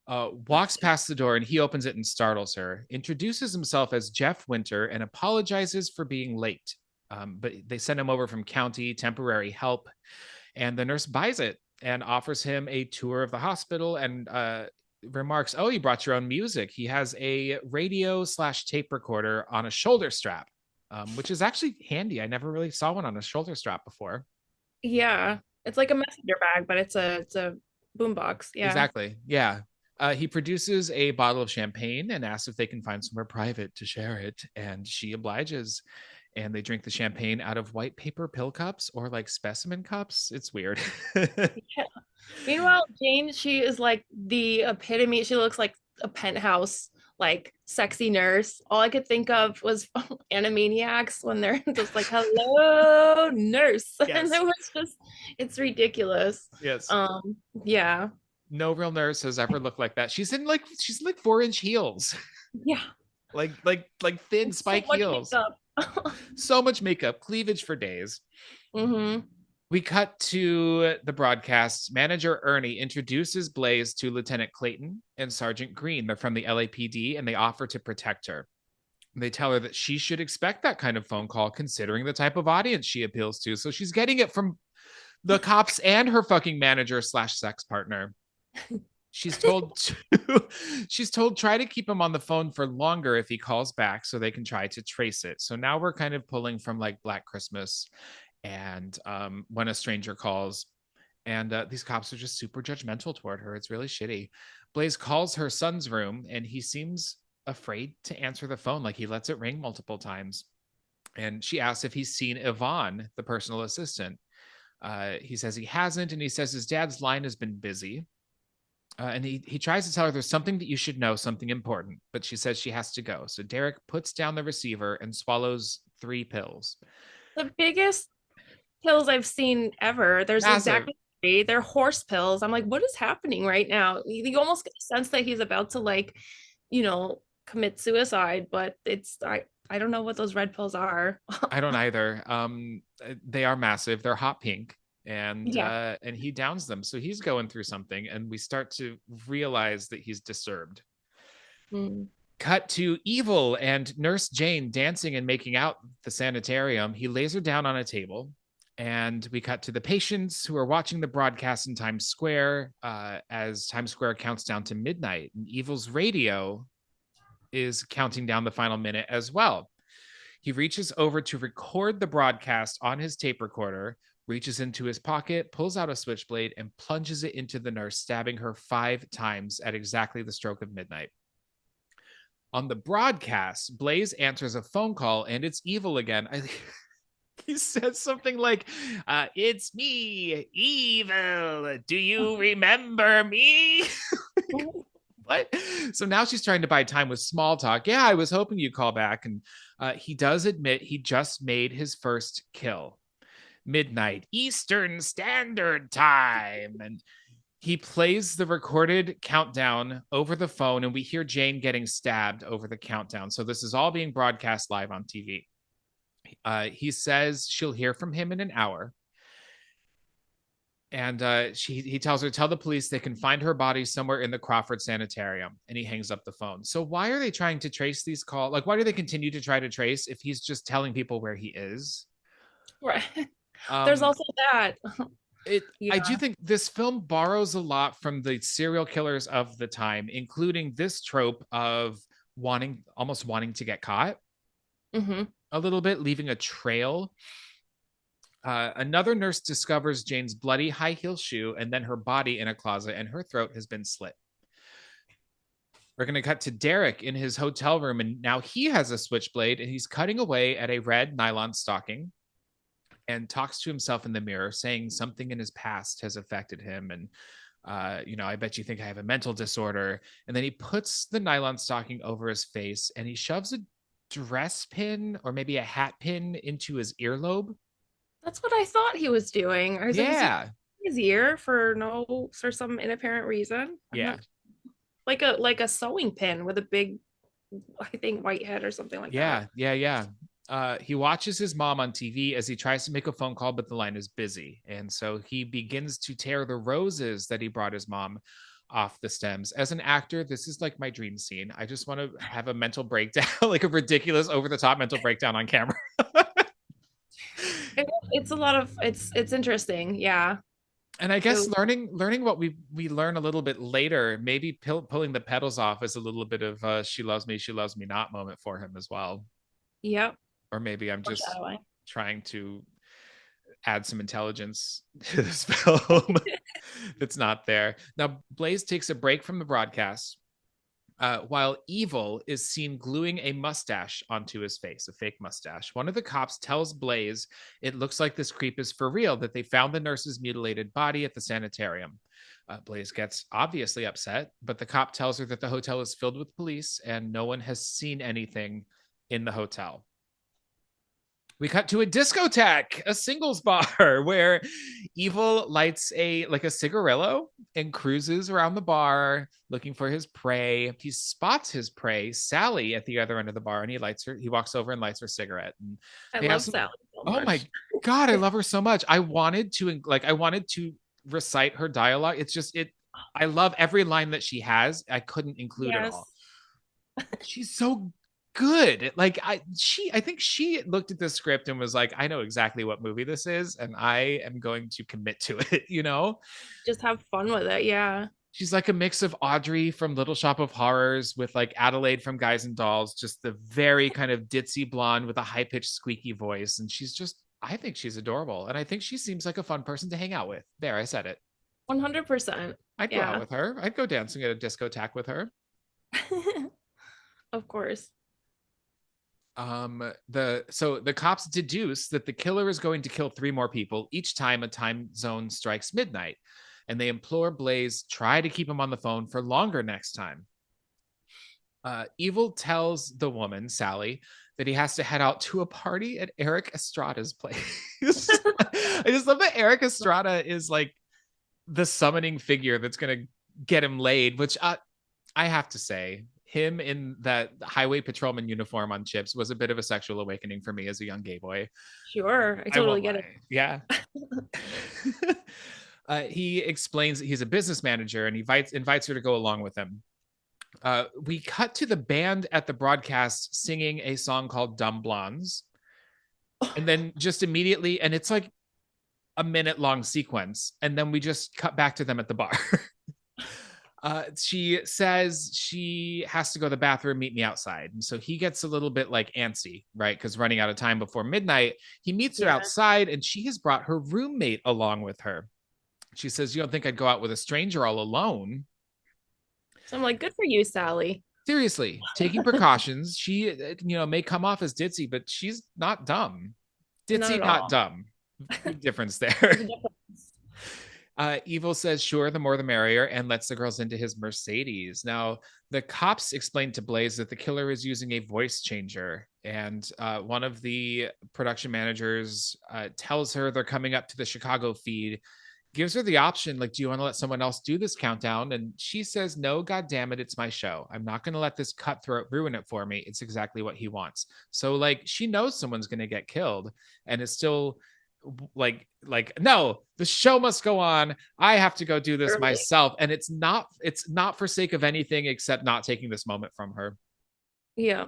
walks past the door, and he opens it and startles her, introduces himself as Jeff Winter, and apologizes for being late. But they send him over from county temporary help, and the nurse buys it and offers him a tour of the hospital, and remarks, oh, you brought your own music. He has a radio / tape recorder on a shoulder strap, which is actually handy. I never really saw one on a shoulder strap before. Yeah, it's like a messenger bag, but it's a boombox. Yeah, exactly. Yeah. He produces a bottle of champagne and asks if they can find somewhere private to share it, and she obliges. And they drink the champagne out of white paper pill cups or like specimen cups. It's weird. Yeah. Meanwhile, Jane, she is like the epitome. She looks like a penthouse, like sexy nurse. All I could think of was Animaniacs when they're just like, hello, nurse. Yes. And it was just, it's ridiculous. Yes. Yeah. No real nurse has ever looked like that. She's in like 4-inch heels. Yeah. like thin It's so spike much heels. makeup. So much makeup, cleavage for days. Mm-hmm. We cut to the broadcast. Manager Ernie introduces Blaze to Lieutenant Clayton and Sergeant Green. They're from the LAPD and they offer to protect her. They tell her that she should expect that kind of phone call considering the type of audience she appeals to. So she's getting it from the cops and her fucking manager slash sex partner. She's told try to keep him on the phone for longer if he calls back so they can try to trace it. So now we're kind of pulling from like Black Christmas and When a Stranger Calls. And these cops are just super judgmental toward her. It's really shitty. Blaze calls her son's room and he seems afraid to answer the phone. Like he lets it ring multiple times. And she asks if he's seen Yvonne, the personal assistant. He says he hasn't. And he says his dad's line has been busy. And he tries to tell her there's something that you should know, something important. But she says she has to go. So Derek puts down the receiver and swallows 3 pills. The biggest pills I've seen ever. There's Massive. exactly 3. They're horse pills. I'm like, what is happening right now? You almost get a sense that he's about to like, commit suicide, but I don't know what those red pills are. I don't either. They are massive. They're hot pink, Yeah. and he downs them. So he's going through something, and we start to realize that he's disturbed. Mm. Cut to Evil and Nurse Jane dancing and making out the sanitarium. He lays her down on a table, and we cut to the patients who are watching the broadcast in Times Square as Times Square counts down to midnight. And Evil's radio is counting down the final minute as well. He reaches over to record the broadcast on his tape recorder, reaches into his pocket, pulls out a switchblade, and plunges it into the nurse, stabbing her 5 times at exactly the stroke of midnight. On the broadcast, Blaze answers a phone call, and it's Evil again. He says something like, it's me, Evil. Do you remember me? What? So now she's trying to buy time with small talk. Yeah, I was hoping you'd call back. And he does admit he just made his first kill. Midnight Eastern Standard Time. And he plays the recorded countdown over the phone, and we hear Jane getting stabbed over the countdown. So this is all being broadcast live on TV. He says she'll hear from him in an hour. And he tells her, tell the police they can find her body somewhere in the Crawford Sanitarium. And he hangs up the phone. So why are they trying to trace these calls? Like, why do they continue to try to trace if he's just telling people where he is? Right. There's also that. I do think this film borrows a lot from the serial killers of the time, including this trope of almost wanting to get caught a little bit, leaving a trail. Another nurse discovers Jane's bloody high heel shoe and then her body in a closet, and her throat has been slit. We're going to cut to Derek in his hotel room, and now he has a switchblade and he's cutting away at a red nylon stocking and talks to himself in the mirror, saying something in his past has affected him. And, I bet you think I have a mental disorder. And then he puts the nylon stocking over his face and he shoves a dress pin or maybe a hat pin into his earlobe. That's what I thought he was doing. Or is Yeah. it his ear for some inapparent reason? Yeah. Like a sewing pin with a big, I think, white head or something like that. Yeah. He watches his mom on TV as he tries to make a phone call, but the line is busy. And so he begins to tear the roses that he brought his mom off the stems. As an actor, this is like my dream scene. I just want to have a mental breakdown, like a ridiculous over-the-top mental breakdown on camera. It's interesting. Yeah. And I guess learning what we learn a little bit later, maybe pulling the petals off is a little bit of she loves me not moment for him as well. Yep. Or maybe I'm just trying to add some intelligence to this film that's not there. Now, Blaze takes a break from the broadcast while Evil is seen gluing a mustache onto his face, a fake mustache. One of the cops tells Blaze it looks like this creep is for real, that they found the nurse's mutilated body at the sanitarium. Blaze gets obviously upset, but the cop tells her that the hotel is filled with police and no one has seen anything in the hotel. We cut to a discotheque, a singles bar, where Evil lights a cigarillo and cruises around the bar looking for his prey. He spots his prey, Sally, at the other end of the bar, and he walks over and lights her cigarette. And I they have love some, Sally so oh my much. God, I love her so much. I wanted to recite her dialogue. I love every line that she has. I couldn't include it all. Yes. She's so good. Like I think she looked at the script and was like, I know exactly what movie this is, and I am going to commit to it, you know? Just have fun with it. Yeah. She's like a mix of Audrey from Little Shop of Horrors with like Adelaide from Guys and Dolls, just the very kind of ditzy blonde with a high-pitched squeaky voice. And I think she's adorable. And I think she seems like a fun person to hang out with. There, I said it. 100%. I'd go out Yeah. with her. I'd go dancing at a discotheque with her. Of course. The cops deduce that the killer is going to kill 3 more people each time a time zone strikes midnight, and they implore Blaze try to keep him on the phone for longer next time. Evil tells the woman Sally that he has to head out to a party at Eric Estrada's place. I just love that Eric Estrada is like the summoning figure that's gonna get him laid, which I have to say, him in that highway patrolman uniform on Chips was a bit of a sexual awakening for me as a young gay boy. Sure. I totally get it. Yeah. He explains that he's a business manager and he invites her to go along with him. We cut to the band at the broadcast singing a song called Dumb Blondes. And then just immediately, and it's like a minute-long sequence, and then we just cut back to them at the bar. She says she has to go to the bathroom, meet me outside. And so he gets a little bit like antsy, right? Because running out of time before midnight, he meets her outside and she has brought her roommate along with her. She says, you don't think I'd go out with a stranger all alone? So I'm like, good for you, Sally. Seriously, taking precautions. She, may come off as ditzy, but she's not dumb. Ditzy, not dumb. Big difference there. Evil says, sure, the more the merrier, and lets the girls into his Mercedes. Now, the cops explain to Blaze that the killer is using a voice changer, and one of the production managers tells her they're coming up to the Chicago feed, gives her the option, like, do you want to let someone else do this countdown? And she says, no, God damn it, it's my show. I'm not going to let this cutthroat ruin it for me. It's exactly what he wants. So, like, she knows someone's going to get killed, and is still like no, the show must go on. I have to go do this myself. And it's not for sake of anything except not taking this moment from her. Yeah.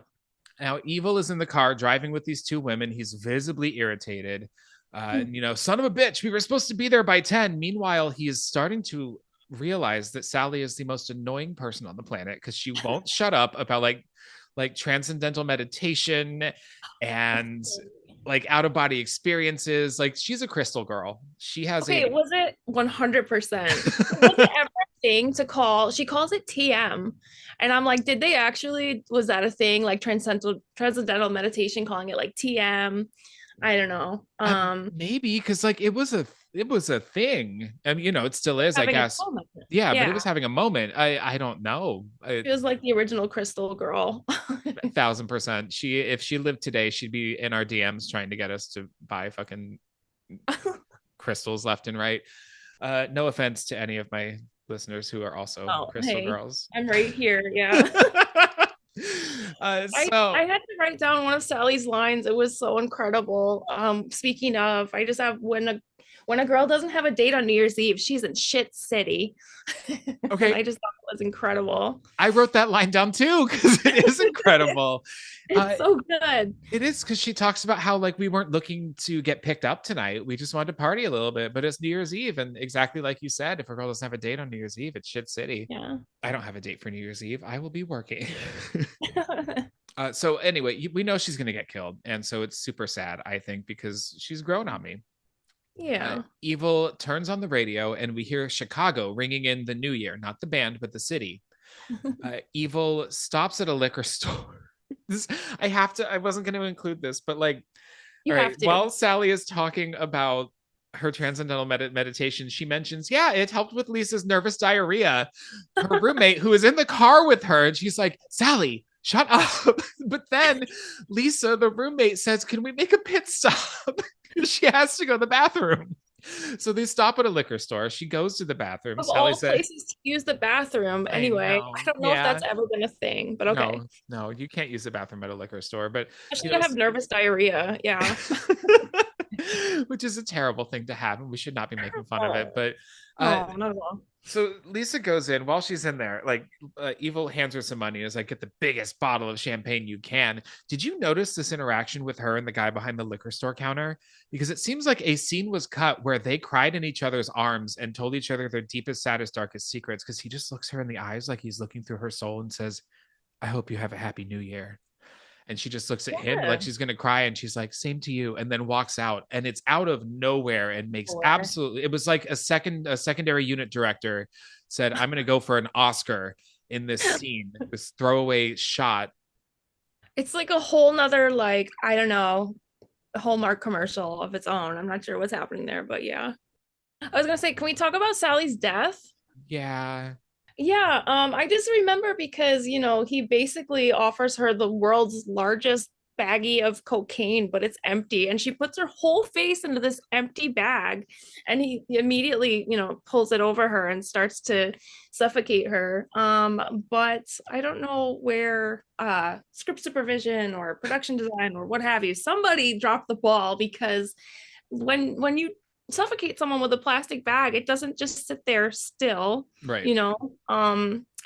Now Evil is in the car driving with these 2 women. He's visibly irritated. Son of a bitch, we were supposed to be there by 10. Meanwhile, he is starting to realize that Sally is the most annoying person on the planet because she won't shut up about like transcendental meditation and like out of body experiences. Like, she's a crystal girl. She has was it 100%? Was it ever a thing to call? She calls it TM, and I'm like, did they actually? Was that a thing? Like transcendental meditation, calling it like TM? I don't know. Maybe because like it was a thing. I mean, it still is, I guess. Yeah, but it was having a moment. I don't know. It was like the original crystal girl. 1000%. If she lived today, she'd be in our DMs trying to get us to buy fucking crystals left and right. No offense to any of my listeners who are also crystal girls. I'm right here. Yeah. I had to write down one of Sally's lines. It was so incredible. Speaking of, I just have when a girl doesn't have a date on New Year's Eve, she's in shit city. Okay. I just thought it was incredible. I wrote that line down too because it is incredible. It's so good. It is, because she talks about how like we weren't looking to get picked up tonight. We just wanted to party a little bit, but it's New Year's Eve. And exactly like you said, if a girl doesn't have a date on New Year's Eve, it's shit city. Yeah. I don't have a date for New Year's Eve. I will be working. So anyway, we know she's going to get killed. And so it's super sad, I think, because she's grown on me. Yeah. Evil turns on the radio and we hear Chicago ringing in the new year, not the band, but the city. Evil stops at a liquor store. I wasn't going to include this, but like, while Sally is talking about her transcendental meditation, she mentions, yeah, it helped with Lisa's nervous diarrhea. Her roommate, who is in the car with her, and she's like, Sally, shut up. But then Lisa, the roommate, says, can we make a pit stop? She has to go to the bathroom. So they stop at a liquor store. She goes to the bathroom. Of Sally all said, places to use the bathroom. I Anyway, I know. don't know if Yeah. that's ever been a thing, but okay. No, you can't use the bathroom at a liquor store. But, you Especially know, I have nervous diarrhea. Yeah. which is a terrible thing to have. And we should not be making fun of it. But uh, No, not at all. so Lisa goes in while she's in there, like Evil hands her some money and is like, get the biggest bottle of champagne you can. Did you notice this interaction with her and the guy behind the liquor store counter? Because it seems like a scene was cut where they cried in each other's arms and told each other their deepest, saddest, darkest secrets. Because he just looks her in the eyes like he's looking through her soul and says, I hope you have a happy new year. And she just looks at him like Yeah. she's going to cry, and she's like, same to you, and then walks out. And it's out of nowhere and makes Nowhere. absolutely, it was like a secondary unit director said, I'm going to go for an Oscar in this scene, this throwaway shot. It's like a whole nother, like, I don't know, Hallmark commercial of its own. I'm not sure what's happening there, but yeah. I was gonna say, can we talk about Sally's death? Yeah. Yeah, I just remember because, he basically offers her the world's largest baggie of cocaine, but it's empty. And she puts her whole face into this empty bag. And he immediately, pulls it over her and starts to suffocate her. But I don't know where script supervision or production design or what have you, somebody dropped the ball because when you suffocate someone with a plastic bag, it doesn't just sit there still, Right. you know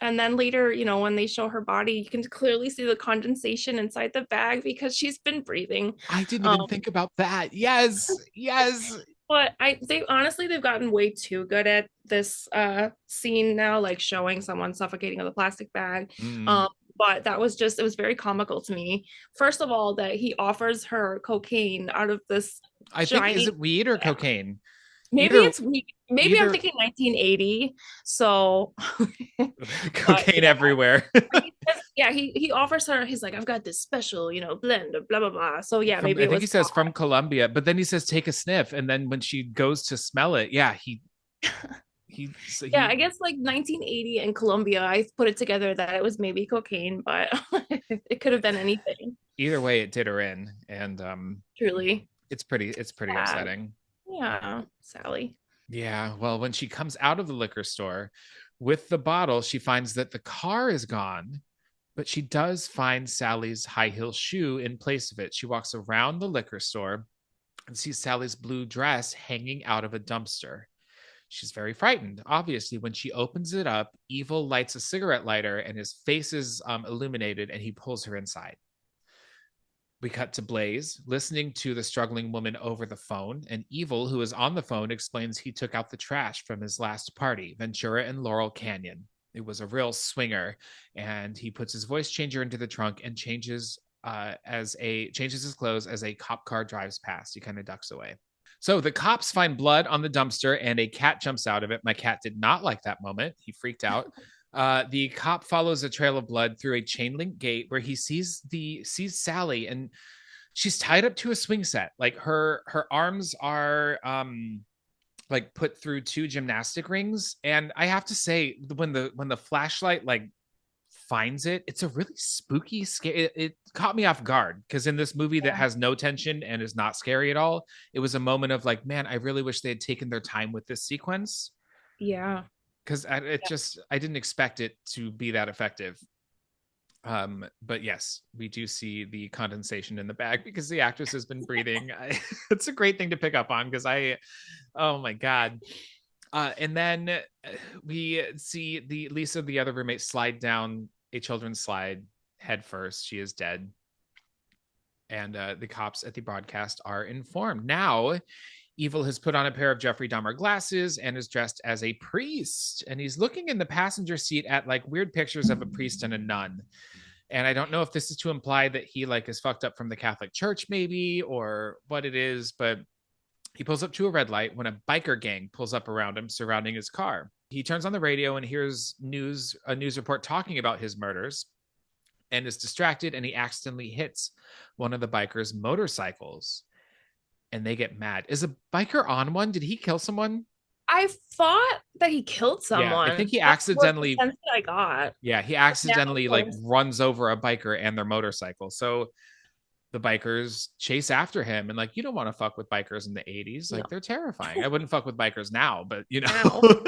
and then later, when they show her body, you can clearly see the condensation inside the bag because she's been breathing. I didn't even um think about that. Yes. Yes. but they've gotten way too good at this scene now, like showing someone suffocating with a plastic bag. Mm. um but it was very comical to me, first of all, that he offers her cocaine out of this I think, is giant. it weed or cocaine? Maybe Either, it's weak. Maybe I'm either thinking 1980. So, but cocaine everywhere. yeah, he offers her. He's like, I've got this special, blend of blah blah blah. So yeah, From, maybe I it think he was. says from Colombia, but then he says take a sniff, and then when she goes to smell it, yeah, Yeah, he I guess like 1980 in Colombia. I put it together that it was maybe cocaine, but it could have been anything. either way it did her in, and Truly. it's pretty Yeah. upsetting. Yeah, Sally. Yeah, well, when she comes out of the liquor store with the bottle, she finds that the car is gone, but she does find Sally's high heel shoe in place of it. She walks around the liquor store and sees Sally's blue dress hanging out of a dumpster. She's very frightened. Obviously, when she opens it up, Evil lights a cigarette lighter and his face is illuminated, and he pulls her inside. We cut to Blaze listening to the struggling woman over the phone, and Evil, who is on the phone, explains he took out the trash from his last party, Ventura and Laurel Canyon. It was a real swinger, and he puts his voice changer into the trunk and changes his clothes as a cop car drives past. He kind of ducks away. So the cops find blood on the dumpster and a cat jumps out of it. My cat did not like that moment. He freaked out. The cop follows a trail of blood through a chain link gate where he sees Sally, and she's tied up to a swing set. Like her arms are like put through two gymnastic rings. And I have to say, when the flashlight like finds it, it's a really spooky scary. It caught me off guard because in this movie that has no tension and is not scary at all, it was a moment of like, man, I really wish they had taken their time with this sequence, Yeah. because I didn't expect it to be that effective. But yes, we do see the condensation in the bag because the actress has been breathing. It's a great thing to pick up on because oh my god. And then we see the Lisa, the other roommate, slide down a children's slide head first. She is dead. And the cops at the broadcast are informed. Now, Evil has put on a pair of Jeffrey Dahmer glasses and is dressed as a priest. And he's looking in the passenger seat at like weird pictures of a priest and a nun. And I don't know if this is to imply that he like is fucked up from the Catholic Church, maybe, or what it is, but he pulls up to a red light when a biker gang pulls up around him, surrounding his car. He turns on the radio and hears a news report talking about his murders and is distracted, and he accidentally hits one of the bikers' motorcycles and they get mad. Is a biker on one? Did he kill someone? I thought that he killed Yeah, I think someone. he That's what the accidentally, sense that I got. yeah, he Now, accidentally of like course, runs over a biker and their motorcycle. So the bikers chase after him and like, you don't want to fuck with bikers in the 80s. no. Like they're terrifying. I wouldn't fuck with bikers now, but you Now, know,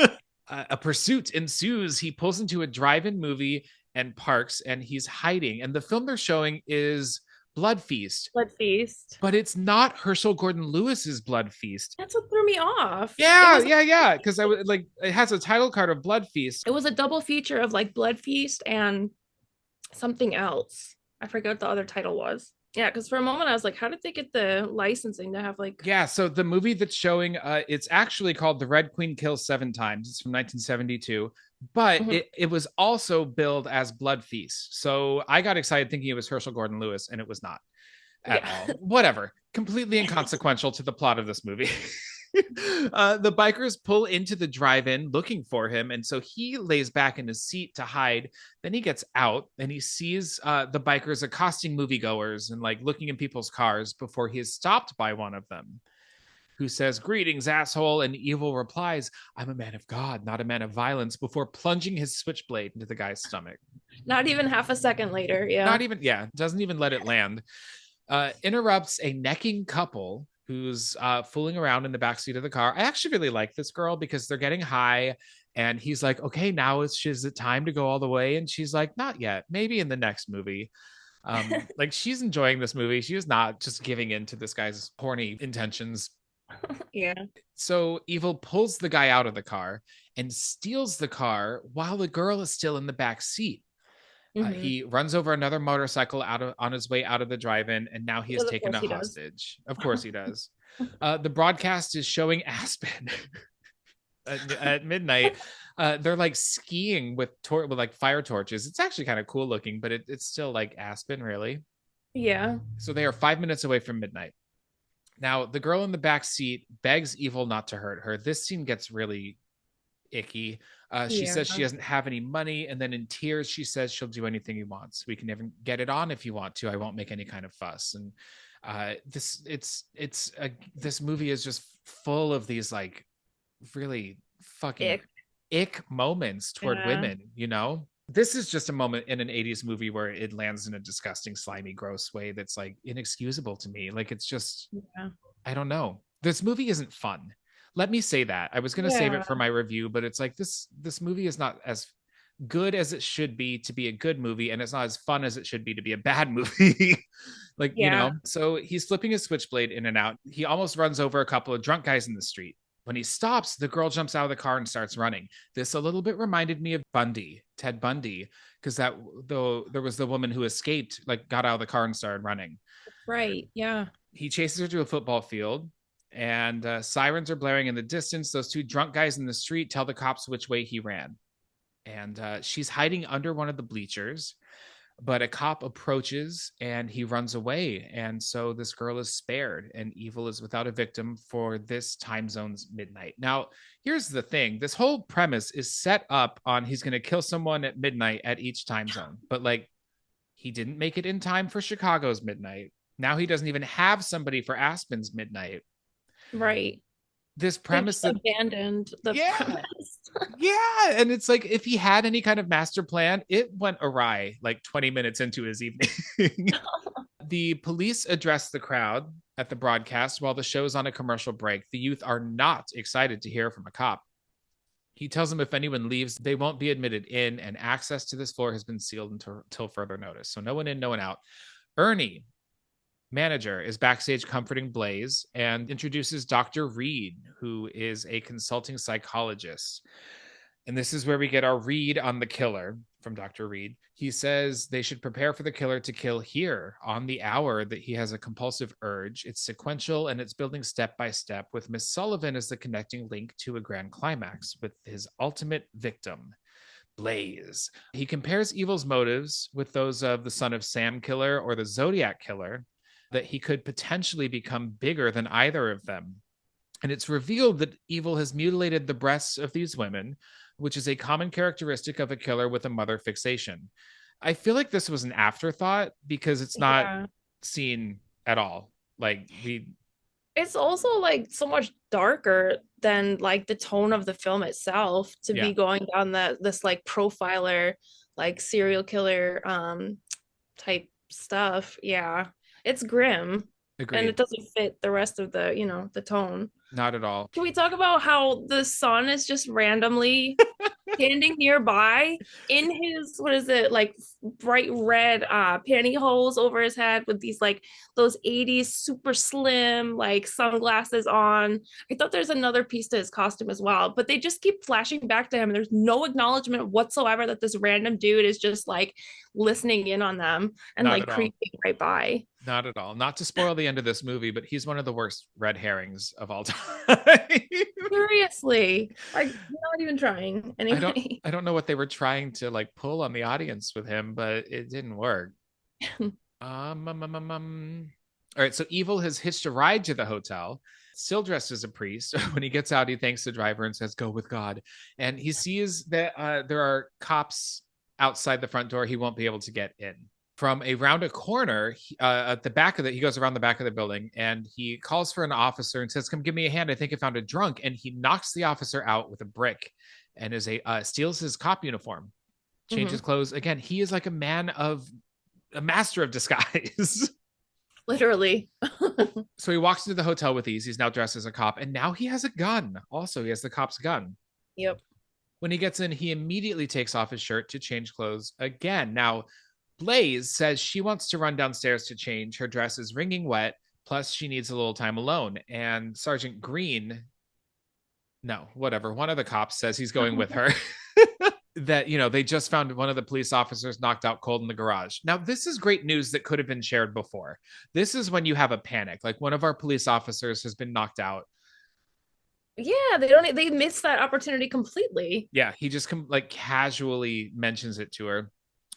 a pursuit ensues. He pulls into a drive-in movie and parks and he's hiding. And the film they're showing is Blood Feast, Blood Feast. but it's not Herschel Gordon Lewis's Blood Feast. That's what threw me off. Yeah. Because I would like it has a title card of Blood Feast. It was a double feature of like Blood Feast and something else. I forget what the other title was. Yeah, because for a moment I was like, how did they get the licensing to have like Yeah, so the movie that's showing, it's actually called The Red Queen Kills Seven Times. It's from 1972, but Mhm. it was also billed as Blood Feast. So I got excited thinking it was Herschel Gordon Lewis, and it was not at Yeah. all. Whatever, completely inconsequential to the plot of this movie. The bikers pull into the drive-in looking for him, and so he lays back in his seat to hide. Then he gets out and he sees the bikers accosting moviegoers and like looking in people's cars before he is stopped by one of them, who says, "Greetings, asshole," and Evil replies, "I'm a man of God, not a man of violence," before plunging his switchblade into the guy's stomach. Not even half a second later. Yeah. Not even, yeah, doesn't even let it land. Interrupts a necking couple who's fooling around in the backseat of the car. I actually really like this girl because they're getting high and he's like, okay, now is it time to go all the way? And she's like, not yet, maybe in the next movie. Like she's enjoying this movie. She is not just giving in to this guy's horny intentions. Yeah. So Evil pulls the guy out of the car and steals the car while the girl is still in the back seat. Mhm. He runs over another motorcycle on his way out of the drive-in, and now he is Because of taken course a he does. hostage. Of course he does. The broadcast is showing Aspen at midnight. They're like skiing with like fire torches. It's actually kind of cool looking, but it's still like Aspen, really. Yeah. So they are 5 minutes away from midnight. Now the girl in the back seat begs Evil not to hurt her. This scene gets really icky. She Yeah. says she doesn't have any money, and then in tears she says she'll do anything he wants. We can even get it on if you want to. I won't make any kind of fuss. And this movie is just full of these like really fucking Ick. ick moments toward Yeah. women. You know, this is just a moment in an 80s movie where it lands in a disgusting, slimy, gross way that's like inexcusable to me. Like it's just, Yeah. I don't know. This movie isn't fun. Let me say that. I was going to save Yeah. it for my review, but it's like this movie is not as good as it should be to be a good movie, and it's not as fun as it should be to be a bad movie. Like, you Yeah. know, so he's flipping his switchblade in and out. He almost runs over a couple of drunk guys in the street. When he stops, the girl jumps out of the car and starts running. This a little bit reminded me of Ted Bundy, because that though there was the woman who escaped, like got out of the car and started running. Right. Yeah. He chases her to a football field, and sirens are blaring in the distance. Those two drunk guys in the street tell the cops which way he ran. And she's hiding under one of the bleachers, but a cop approaches and he runs away. And so this girl is spared, and Evil is without a victim for this time zone's midnight. Now, here's the thing. This whole premise is set up on he's going to kill someone at midnight at each time zone. But like, he didn't make it in time for Chicago's midnight. Now he doesn't even have somebody for Aspen's midnight. Right. This They premise just that, abandoned the yeah, premise. yeah. And it's like, if he had any kind of master plan, it went awry like 20 minutes into his evening. The police address the crowd at the broadcast while the show's on a commercial break. The youth are not excited to hear from a cop. He tells them if anyone leaves, they won't be admitted in, and access to this floor has been sealed until further notice. So no one in, no one out. Ernie, manager, is backstage comforting Blaze and introduces Dr. Reed, who is a consulting psychologist. And this is where we get our read on the killer from Dr. Reed. He says they should prepare for the killer to kill here on the hour that he has a compulsive urge. It's sequential and it's building step by step, with Miss Sullivan as the connecting link to a grand climax with his ultimate victim, Blaze. He compares Evil's motives with those of the Son of Sam killer or the Zodiac killer, that he could potentially become bigger than either of them. And it's revealed that Evil has mutilated the breasts of these women, which is a common characteristic of a killer with a mother fixation. I feel like this was an afterthought because it's not Yeah. seen at all. Like It's also like so much darker than like the tone of the film itself to Yeah, be going down this like profiler, like serial killer type stuff. Yeah. It's grim and it agreed. doesn't fit the rest of the, the tone. Not at all. Can we talk about how the sun is just randomly standing nearby in his, what is it, like bright red pantyhose over his head with these like those 80s super slim like sunglasses on. I thought there's another piece to his costume as well, but they just keep flashing back to him and there's no acknowledgement whatsoever that this random dude is just like listening in on them and Not like at all. creeping right by. Not at all. Not to spoil the end of this movie, but he's one of the worst red herrings of all time. Seriously, like not even trying I don't anyway. I don't know what they were trying to like pull on the audience with him, but it didn't work. Um, um, um, um, um. All right, so Evil has hitched a ride to the hotel, still dressed as a priest. When he gets out, he thanks the driver and says, "Go with God." And he sees that there are cops outside the front door. He won't be able to get in. From around a corner, at the back of he goes around the back of the building and he calls for an officer and says, "Come give me a hand. I think I found a drunk." And he knocks the officer out with a brick and steals his cop uniform, changes Mhm. clothes. Again, he is like a master of disguise. Literally. So he walks into the hotel with ease. He's now dressed as a cop, and now he has a gun. Also, he has the cop's gun. Yep. When he gets in, he immediately takes off his shirt to change clothes again. Now, Blaze says she wants to run downstairs to change. Her dress is wringing wet, plus she needs a little time alone. And Sergeant Green, no, whatever, one of the cops says he's going with her. That, they just found one of the police officers knocked out cold in the garage. Now, this is great news that could have been shared before. This is when you have a panic. Like one of our police officers has been knocked out. Yeah, they missed that opportunity completely. Yeah, he just like casually mentions it to her.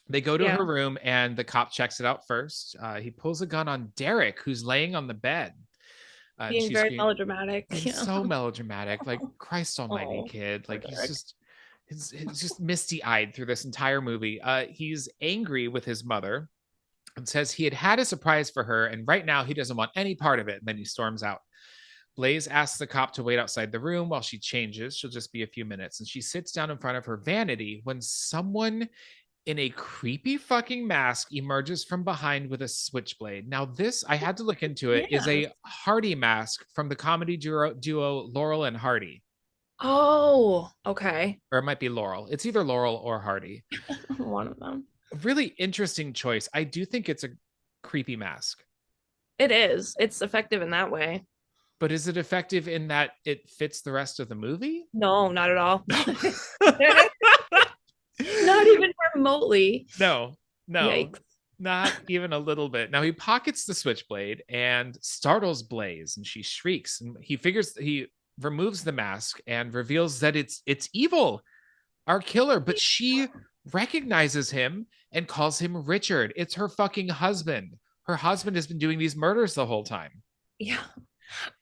They go to her Yeah, room and the cop checks it out first. He pulls a gun on Derek, who's laying on the bed. And being she's very being melodramatic. Yeah. so melodramatic. Like, Christ almighty, Oh, kid. poor Like, Derek. he's just misty eyed through this entire movie. He's angry with his mother and says he had a surprise for her. And right now he doesn't want any part of it. And then he storms out. Blaze asks the cop to wait outside the room while she changes. She'll just be a few minutes. And she sits down in front of her vanity when someone in a creepy fucking mask emerges from behind with a switchblade. Now, this, I had to look into it, is Yeah. a Hardy mask from the comedy duo Laurel and Hardy. Oh, okay. Or it might be Laurel. It's either Laurel or Hardy. One of them. Really interesting choice. I do think it's a creepy mask. It is. It's effective in that way. But is it effective in that it fits the rest of the movie? No, not at all. No. Not even remotely. No, no, Yikes. not even a little bit. Now he pockets the switchblade and startles Blaze, and she shrieks. And he removes the mask and reveals that it's Evil, our killer. But she recognizes him and calls him Richard. It's her fucking husband. Her husband has been doing these murders the whole time. Yeah.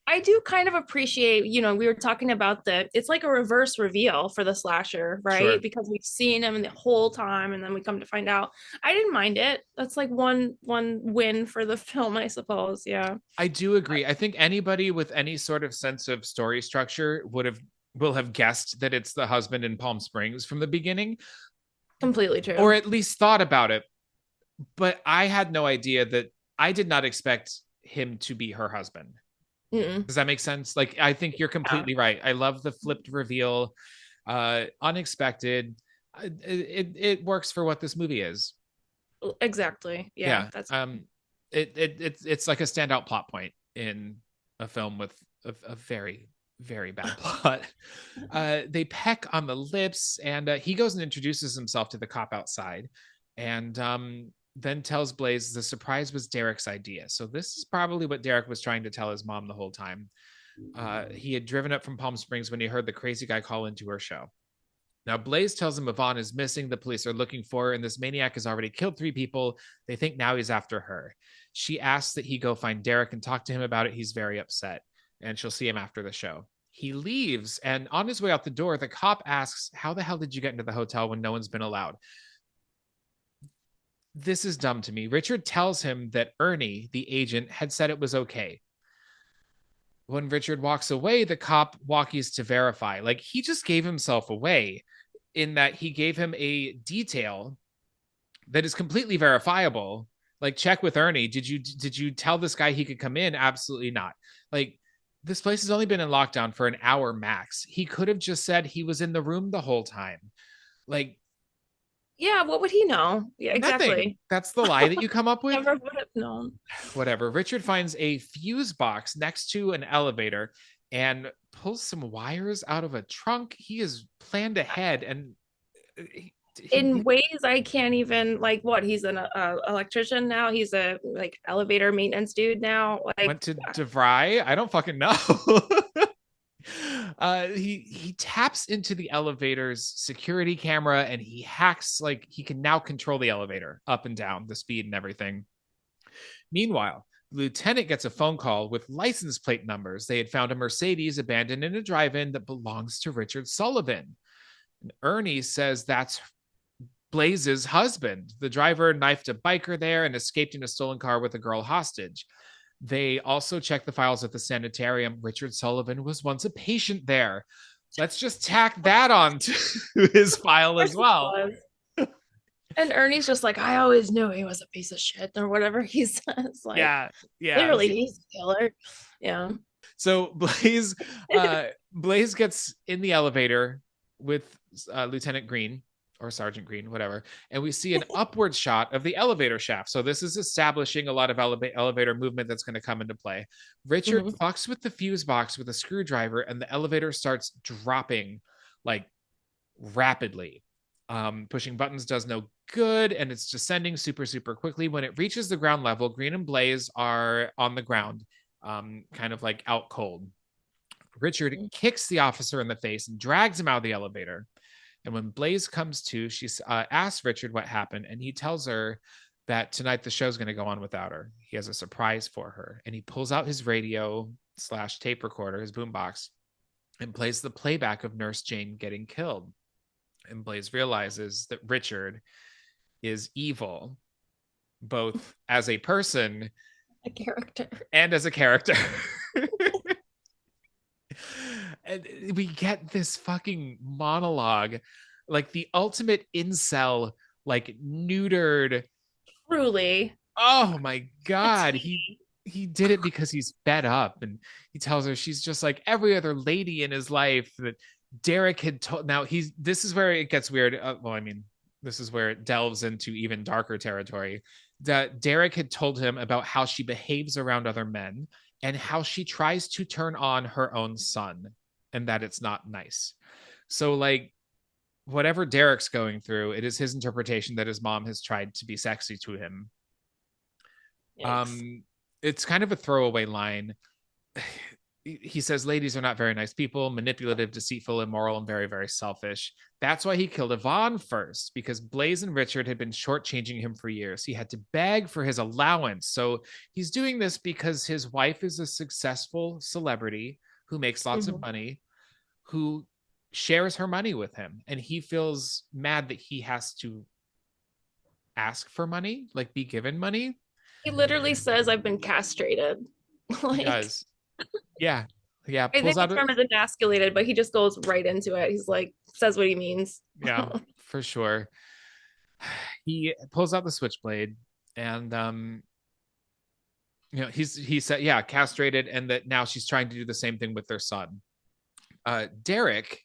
I do kind of appreciate, we were talking about it's like a reverse reveal for the slasher, right? Sure. Because we've seen him the whole time and then we come to find out. I didn't mind it. That's like one win for the film, I suppose. Yeah. I do agree. I think anybody with any sort of sense of story structure will have guessed that it's the husband in Palm Springs from the beginning, Completely or true. at least thought about it. But I had no idea that I did not expect him to be her husband. Mm-mm. Does that make sense? Like, I think you're Yeah, completely right. I love the flipped reveal, unexpected. It works for what this movie is. exactly. Yeah, Yeah. that's It's like a standout plot point in a film with a very very bad plot. They peck on the lips, and he goes and introduces himself to the cop outside, and then tells Blaze the surprise was Derek's idea. So this is probably what Derek was trying to tell his mom the whole time. He had driven up from Palm Springs when he heard the crazy guy call into her show. Now, Blaze tells him Yvonne is missing. The police are looking for her, and this maniac has already killed 3 people. They think now he's after her. She asks that he go find Derek and talk to him about it. He's very upset, and she'll see him after the show. He leaves, and on his way out the door, the cop asks, "How the hell did you get into the hotel when no one's been allowed?" This is dumb to me. Richard tells him that Ernie, the agent, had said it was okay. When Richard walks away, the cop walkies to verify. Like, he just gave himself away in that he gave him a detail that is completely verifiable. Like, check with Ernie. Did you tell this guy he could come in? Absolutely not. Like, this place has only been in lockdown for an hour max. He could have just said he was in the room the whole time. Like, Yeah, what would he know? Yeah, nothing. exactly. That's the lie that you come up with. Never would have known. Whatever. Richard finds a fuse box next to an elevator and pulls some wires out of a trunk. He has planned ahead, and In he ways I can't even, like, what, he's an electrician now, he's a like elevator maintenance dude now, like went to DeVry. I don't fucking know. He taps into the elevator's security camera and he hacks, like, he can now control the elevator up and down, the speed and everything. Meanwhile, the lieutenant gets a phone call with license plate numbers. They had found a Mercedes abandoned in a drive-in that belongs to Richard Sullivan. And Ernie says that's Blaze's husband. The driver knifed a biker there and escaped in a stolen car with a girl hostage. They also checked the files at the sanitarium. Richard Sullivan was once a patient there. Let's just tack that on to his file as well. And Ernie's just like, I always knew he was a piece of shit, or whatever he says. Like, Yeah, yeah. clearly he's a killer. Yeah. So Blaze gets in the elevator with Lieutenant Green or Sergeant Green, whatever, and we see an upward shot of the elevator shaft. So this is establishing a lot of elevator movement that's going to come into play. Richard fucks with the fuse box with a screwdriver, and the elevator starts dropping like rapidly. Pushing buttons does no good, and it's descending super, super quickly. When it reaches the ground level, Green and Blaze are on the ground, kind of like out cold. Richard kicks the officer in the face and drags him out of the elevator. And when Blaze comes to, she asks Richard what happened, and he tells her that tonight the show's going to go on without her. He has a surprise for her, and he pulls out his radio / tape recorder, his boombox, and plays the playback of Nurse Jane getting killed. And Blaze realizes that Richard is evil, both as a person, a character, and as a character. And we get this fucking monologue, like the ultimate incel, like neutered. Truly. Oh my god, he did it because he's fed up, and he tells her she's just like every other lady in his life that Derek had told. Now this is where it gets weird. Well, I mean, this is where it delves into even darker territory. That Derek had told him about how she behaves around other men and how she tries to turn on her own son, and that it's not nice. So, like, whatever Derek's going through, it is his interpretation that his mom has tried to be sexy to him. Yikes. It's kind of a throwaway line. He says ladies are not very nice people, manipulative, deceitful, immoral, and very, very selfish. That's why he killed Yvonne first, because Blaze and Richard had been shortchanging him for years. He had to beg for his allowance. So he's doing this because his wife is a successful celebrity who makes lots of money, who shares her money with him. And he feels mad that he has to ask for money, like be given money. He literally says, I've been castrated. Like, he does. Yeah. I think the term is emasculated, but he just goes right into it. He's like, says what he means. Yeah, for sure. He pulls out the switchblade, and he said, yeah, castrated, and that now she's trying to do the same thing with their son. Derek,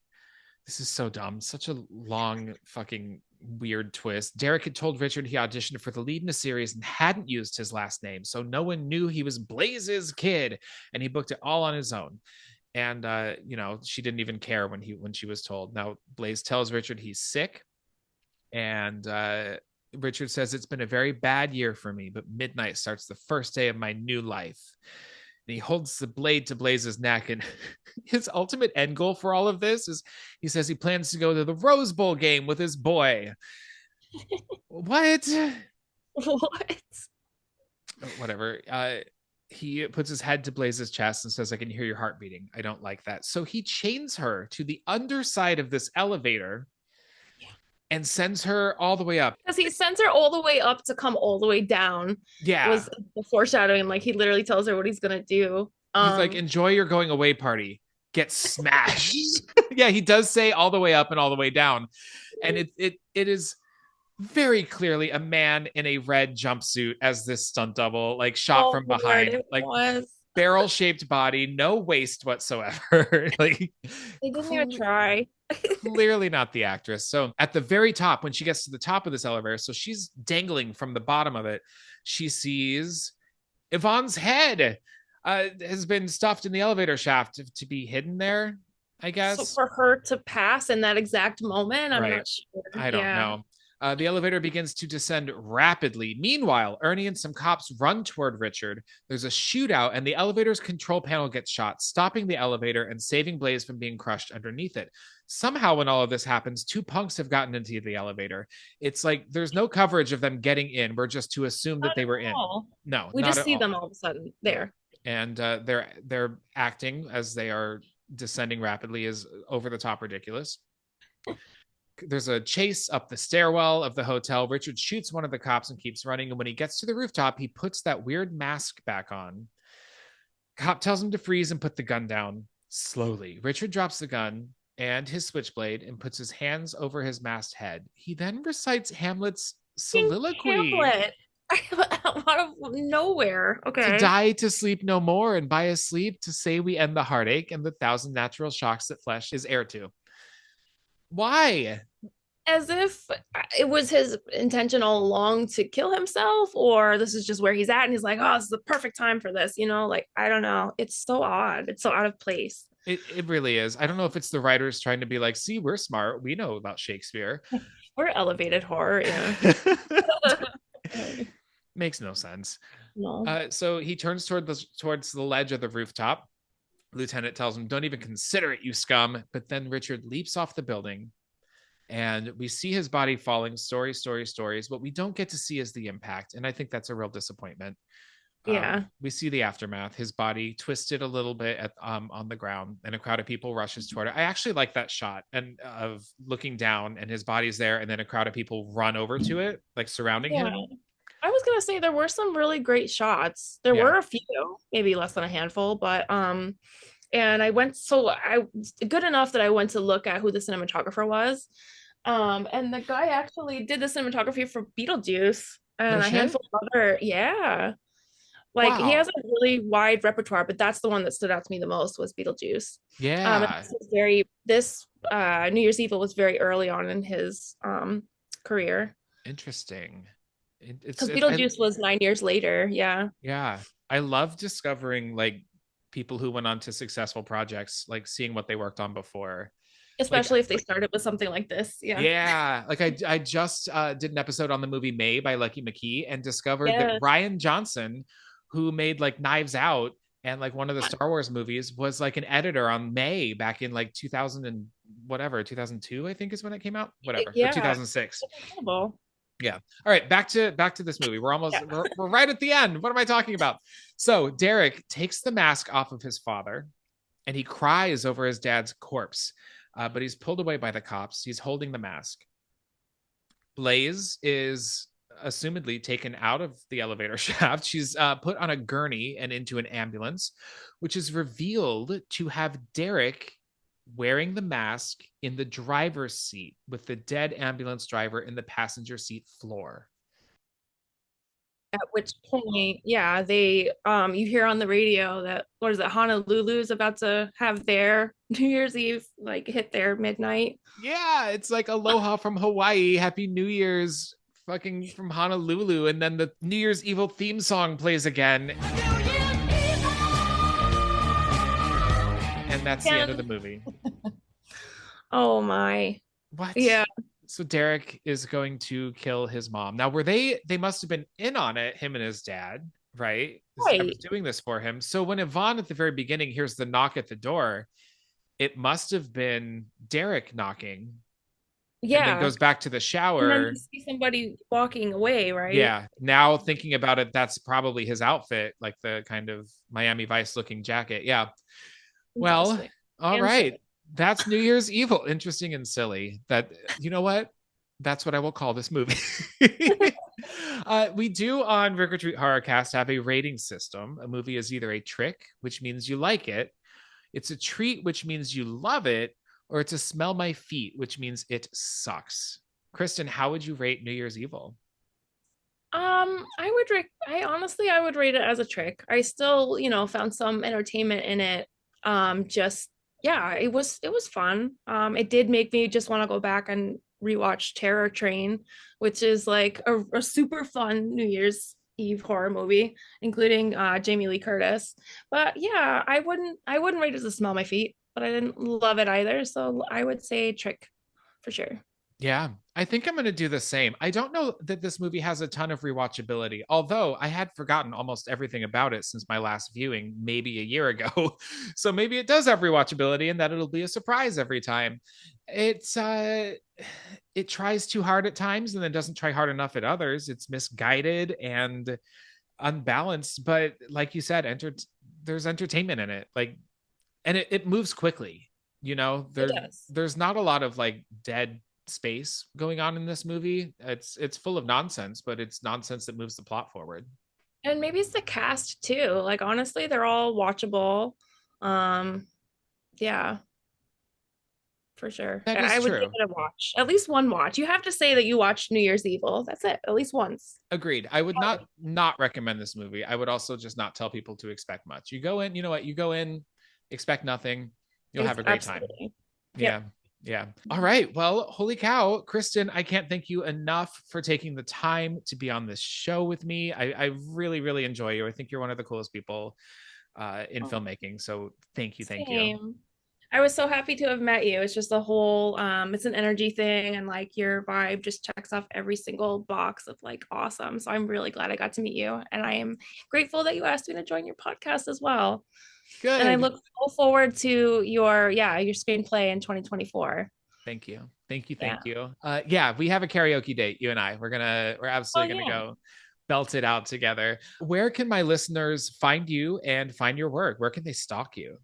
this is so dumb, such a long fucking weird twist. Derek had told Richard he auditioned for the lead in a series and hadn't used his last name, so no one knew he was Blaze's kid, and he booked it all on his own. And she didn't even care when she was told. Now Blaze tells Richard he's sick, and Richard says it's been a very bad year for me, but midnight starts the first day of my new life. And he holds the blade to Blaze's neck, and his ultimate end goal for all of this is, he says he plans to go to the Rose Bowl game with his boy. What? Whatever. He puts his head to Blaze's chest and says, I can hear your heart beating. I don't like that. So he chains her to the underside of this elevator and sends her all the way up. Because he sends her all the way up to come all the way down. Yeah. It was the foreshadowing. Like, he literally tells her what he's going to do. He's like, enjoy your going away party. Get smashed. Yeah, he does say all the way up and all the way down. And it is very clearly a man in a red jumpsuit as this stunt double, like shot Oh from Lord, behind, it like was. barrel-shaped body, no waist whatsoever. Like They didn't even try. clearly not the actress. So at the very top, when she gets to the top of this elevator, so she's dangling from the bottom of it, she sees Yvonne's head has been stuffed in the elevator shaft to be hidden there, I So guess. for her to pass in that exact moment, I'm Right. not sure. I don't Yeah. know. The elevator begins to descend rapidly. Meanwhile, Ernie and some cops run toward Richard. There's a shootout, and the elevator's control panel gets shot, stopping the elevator and saving Blaze from being crushed underneath it. Somehow, when all of this happens, two punks have gotten into the elevator. It's like there's no coverage of them getting in. We're just to assume that Not they at were in. all. No, We not just at see all. them all of a sudden there. And they're acting as they are descending rapidly is over the top ridiculous. There's a chase up the stairwell of the hotel. Richard shoots one of the cops and keeps running. And when he gets to the rooftop, he puts that weird mask back on. Cop tells him to freeze and put the gun down. Slowly, Richard drops the gun and his switchblade and puts his hands over his masked head. He then recites Hamlet's soliloquy. Hamlet. Out of nowhere. To Okay. die, to sleep no more, and by his sleep to say we end the heartache and the thousand natural shocks that flesh is heir to. Why? As if it was his intention all along to kill himself, or this is just where he's at and he's like, oh, this is the perfect time for this, like, I don't know. It's so odd. It's so out of place. It really is. I don't know if it's the writers trying to be like, see, we're smart. We know about Shakespeare. We're elevated horror, yeah. Makes no sense. No. So he turns towards the ledge of the rooftop. Lieutenant tells him, don't even consider it, you scum. But then Richard leaps off the building and we see his body falling, stories. What we don't get to see is the impact. And I think that's a real disappointment. Yeah. We see the aftermath, his body twisted a little bit on the ground, and a crowd of people rushes toward it. I actually like that shot and of looking down and his body's there, and then a crowd of people run over to it, like surrounding him. I was gonna say there were some really great shots. There were a few, maybe less than a handful, but and I good enough that I went to look at who the cinematographer was. And the guy actually did the cinematography for Beetlejuice and a handful of other, yeah. Like he has a really wide repertoire, but that's the one that stood out to me the most was Beetlejuice. Yeah. This New Year's Evil was very early on in his career. Interesting. Because Beetlejuice was 9 years later. Yeah. Yeah. I love discovering like people who went on to successful projects, like seeing what they worked on before. Especially if they started with something like this. Yeah. Yeah. Like I just did an episode on the movie May by Lucky McKee and discovered that Rian Johnson, who made like Knives Out and like one of the Star Wars movies, was like an editor on May back in like 2000 and whatever, 2002, I think is when it came out. Whatever. Yeah. 2006. That's incredible. Yeah. All right. Back to this movie. We're almost we're right at the end. What am I talking about? So Derek takes the mask off of his father and he cries over his dad's corpse. But he's pulled away by the cops. He's holding the mask. Blaze is assumedly taken out of the elevator shaft. She's put on a gurney and into an ambulance, which is revealed to have Derek wearing the mask in the driver's seat with the dead ambulance driver in the passenger seat floor. At which point, they you hear on the radio that Honolulu's about to have their New Year's Eve like hit their midnight. Yeah, it's like aloha from Hawaii, happy New Year's fucking from Honolulu, and then the New Year's Evil theme song plays again. And that's the end of the movie. Oh my. What? Yeah. So Derek is going to kill his mom. Now, they must have been in on it, him and his dad, right? I was doing this for him. So when Yvonne at the very beginning hears the knock at the door, it must have been Derek knocking. Yeah. And then goes back to the shower. And then you see somebody walking away, right? Yeah. Now thinking about it, that's probably his outfit, like the kind of Miami Vice looking jacket. Yeah. Well, all right. That's New Year's Evil. Interesting and silly. That, you know what? That's what I will call this movie. We do on Rick or Treat Horrorcast have a rating system. A movie is either a trick, which means you like it, it's a treat, which means you love it, or it's a smell my feet, which means it sucks. Kristin, how would you rate New Year's Evil? I would rate it as a trick. I still, found some entertainment in it. Just yeah, it was fun. It did make me just want to go back and rewatch Terror Train, which is like a super fun New Year's Eve horror movie, including Jamie Lee Curtis. But yeah, I wouldn't rate it as a smell my feet, but I didn't love it either. So I would say trick for sure. Yeah, I think I'm going to do the same. I don't know that this movie has a ton of rewatchability, although I had forgotten almost everything about it since my last viewing, maybe a year ago. So maybe it does have rewatchability and that it'll be a surprise every time. It's it tries too hard at times and then doesn't try hard enough at others. It's misguided and unbalanced, but like you said, there's entertainment in it. Like, and it moves quickly. It does. There's not a lot of like dead space going on in this movie. It's full of nonsense, but it's nonsense that moves the plot forward. And maybe it's the cast too. Like honestly, they're all watchable. Um, yeah, for sure. That is I would give true. it a watch. At least one watch. You have to say that you watched New Year's Evil. That's it. At least once. Agreed. I would not recommend this movie. I would also just not tell people to expect much. You go in, you know what? You go in, expect nothing. You'll have a great time. Absolutely. Yeah. Yep. Yeah. All right. Well, holy cow, Kristin, I can't thank you enough for taking the time to be on this show with me. I really, really enjoy you. I think you're one of the coolest people in Oh, filmmaking. So thank you. Thank you. same. I was so happy to have met you. It's just a whole it's an energy thing and like your vibe just checks off every single box of like awesome. So I'm really glad I got to meet you and I am grateful that you asked me to join your podcast as well. And I Good. look so forward to your screenplay in 2024. Thank you. Thank you. Yeah. Thank you. Yeah, we have a karaoke date, you and I. We're Oh absolutely gonna yeah. go belt it out together. Where can my listeners find you and find your work? Where can they stalk you?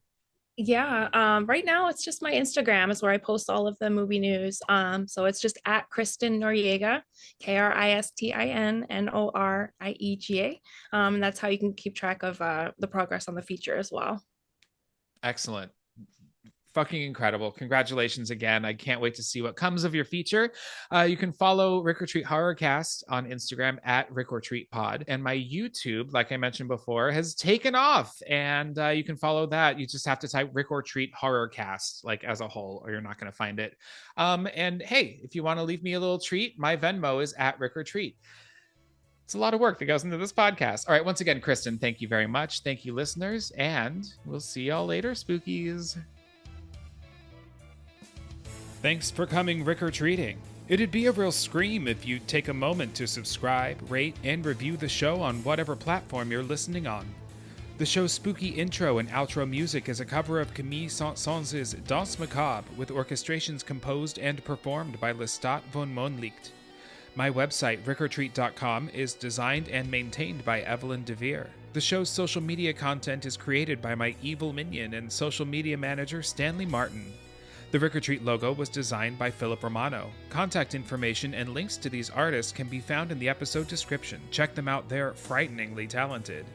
Yeah. Right now it's just my Instagram is where I post all of the movie news. So it's just at Kristin Noriega, KristinNoriega. And that's how you can keep track of the progress on the feature as well. Excellent. Fucking incredible. Congratulations again. I can't wait to see what comes of your feature. You can follow Rick or Treat Horrorcast on Instagram at Rick or Treat Pod. And my YouTube, like I mentioned before, has taken off. And you can follow that. You just have to type Rick or Treat Horrorcast, like as a whole, or you're not going to find it. And hey, if you want to leave me a little treat, my Venmo is at Rick or Treat. It's a lot of work that goes into this podcast. All right. Once again, Kristin, thank you very much. Thank you, listeners. And we'll see y'all later, Spookies. Thanks for coming Rick or Treating. It'd be a real scream if you'd take a moment to subscribe, rate, and review the show on whatever platform you're listening on. The show's spooky intro and outro music is a cover of Camille Saint-Saëns' Danse Macabre with orchestrations composed and performed by Lestat von Monlicht. My website, rickortreat.com, is designed and maintained by Evelyn DeVere. The show's social media content is created by my evil minion and social media manager, Stanley Martin. The Rick or Treat logo was designed by Philip Romano. Contact information and links to these artists can be found in the episode description. Check them out, they're frighteningly talented.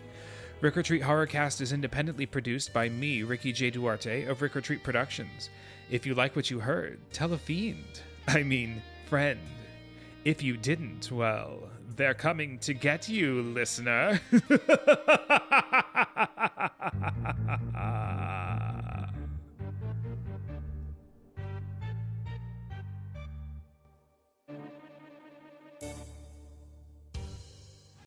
Rick or Treat Horrorcast is independently produced by me, Ricky J. Duarte, of Rick or Treat Productions. If you like what you heard, tell a friend. If you didn't, well, they're coming to get you, listener.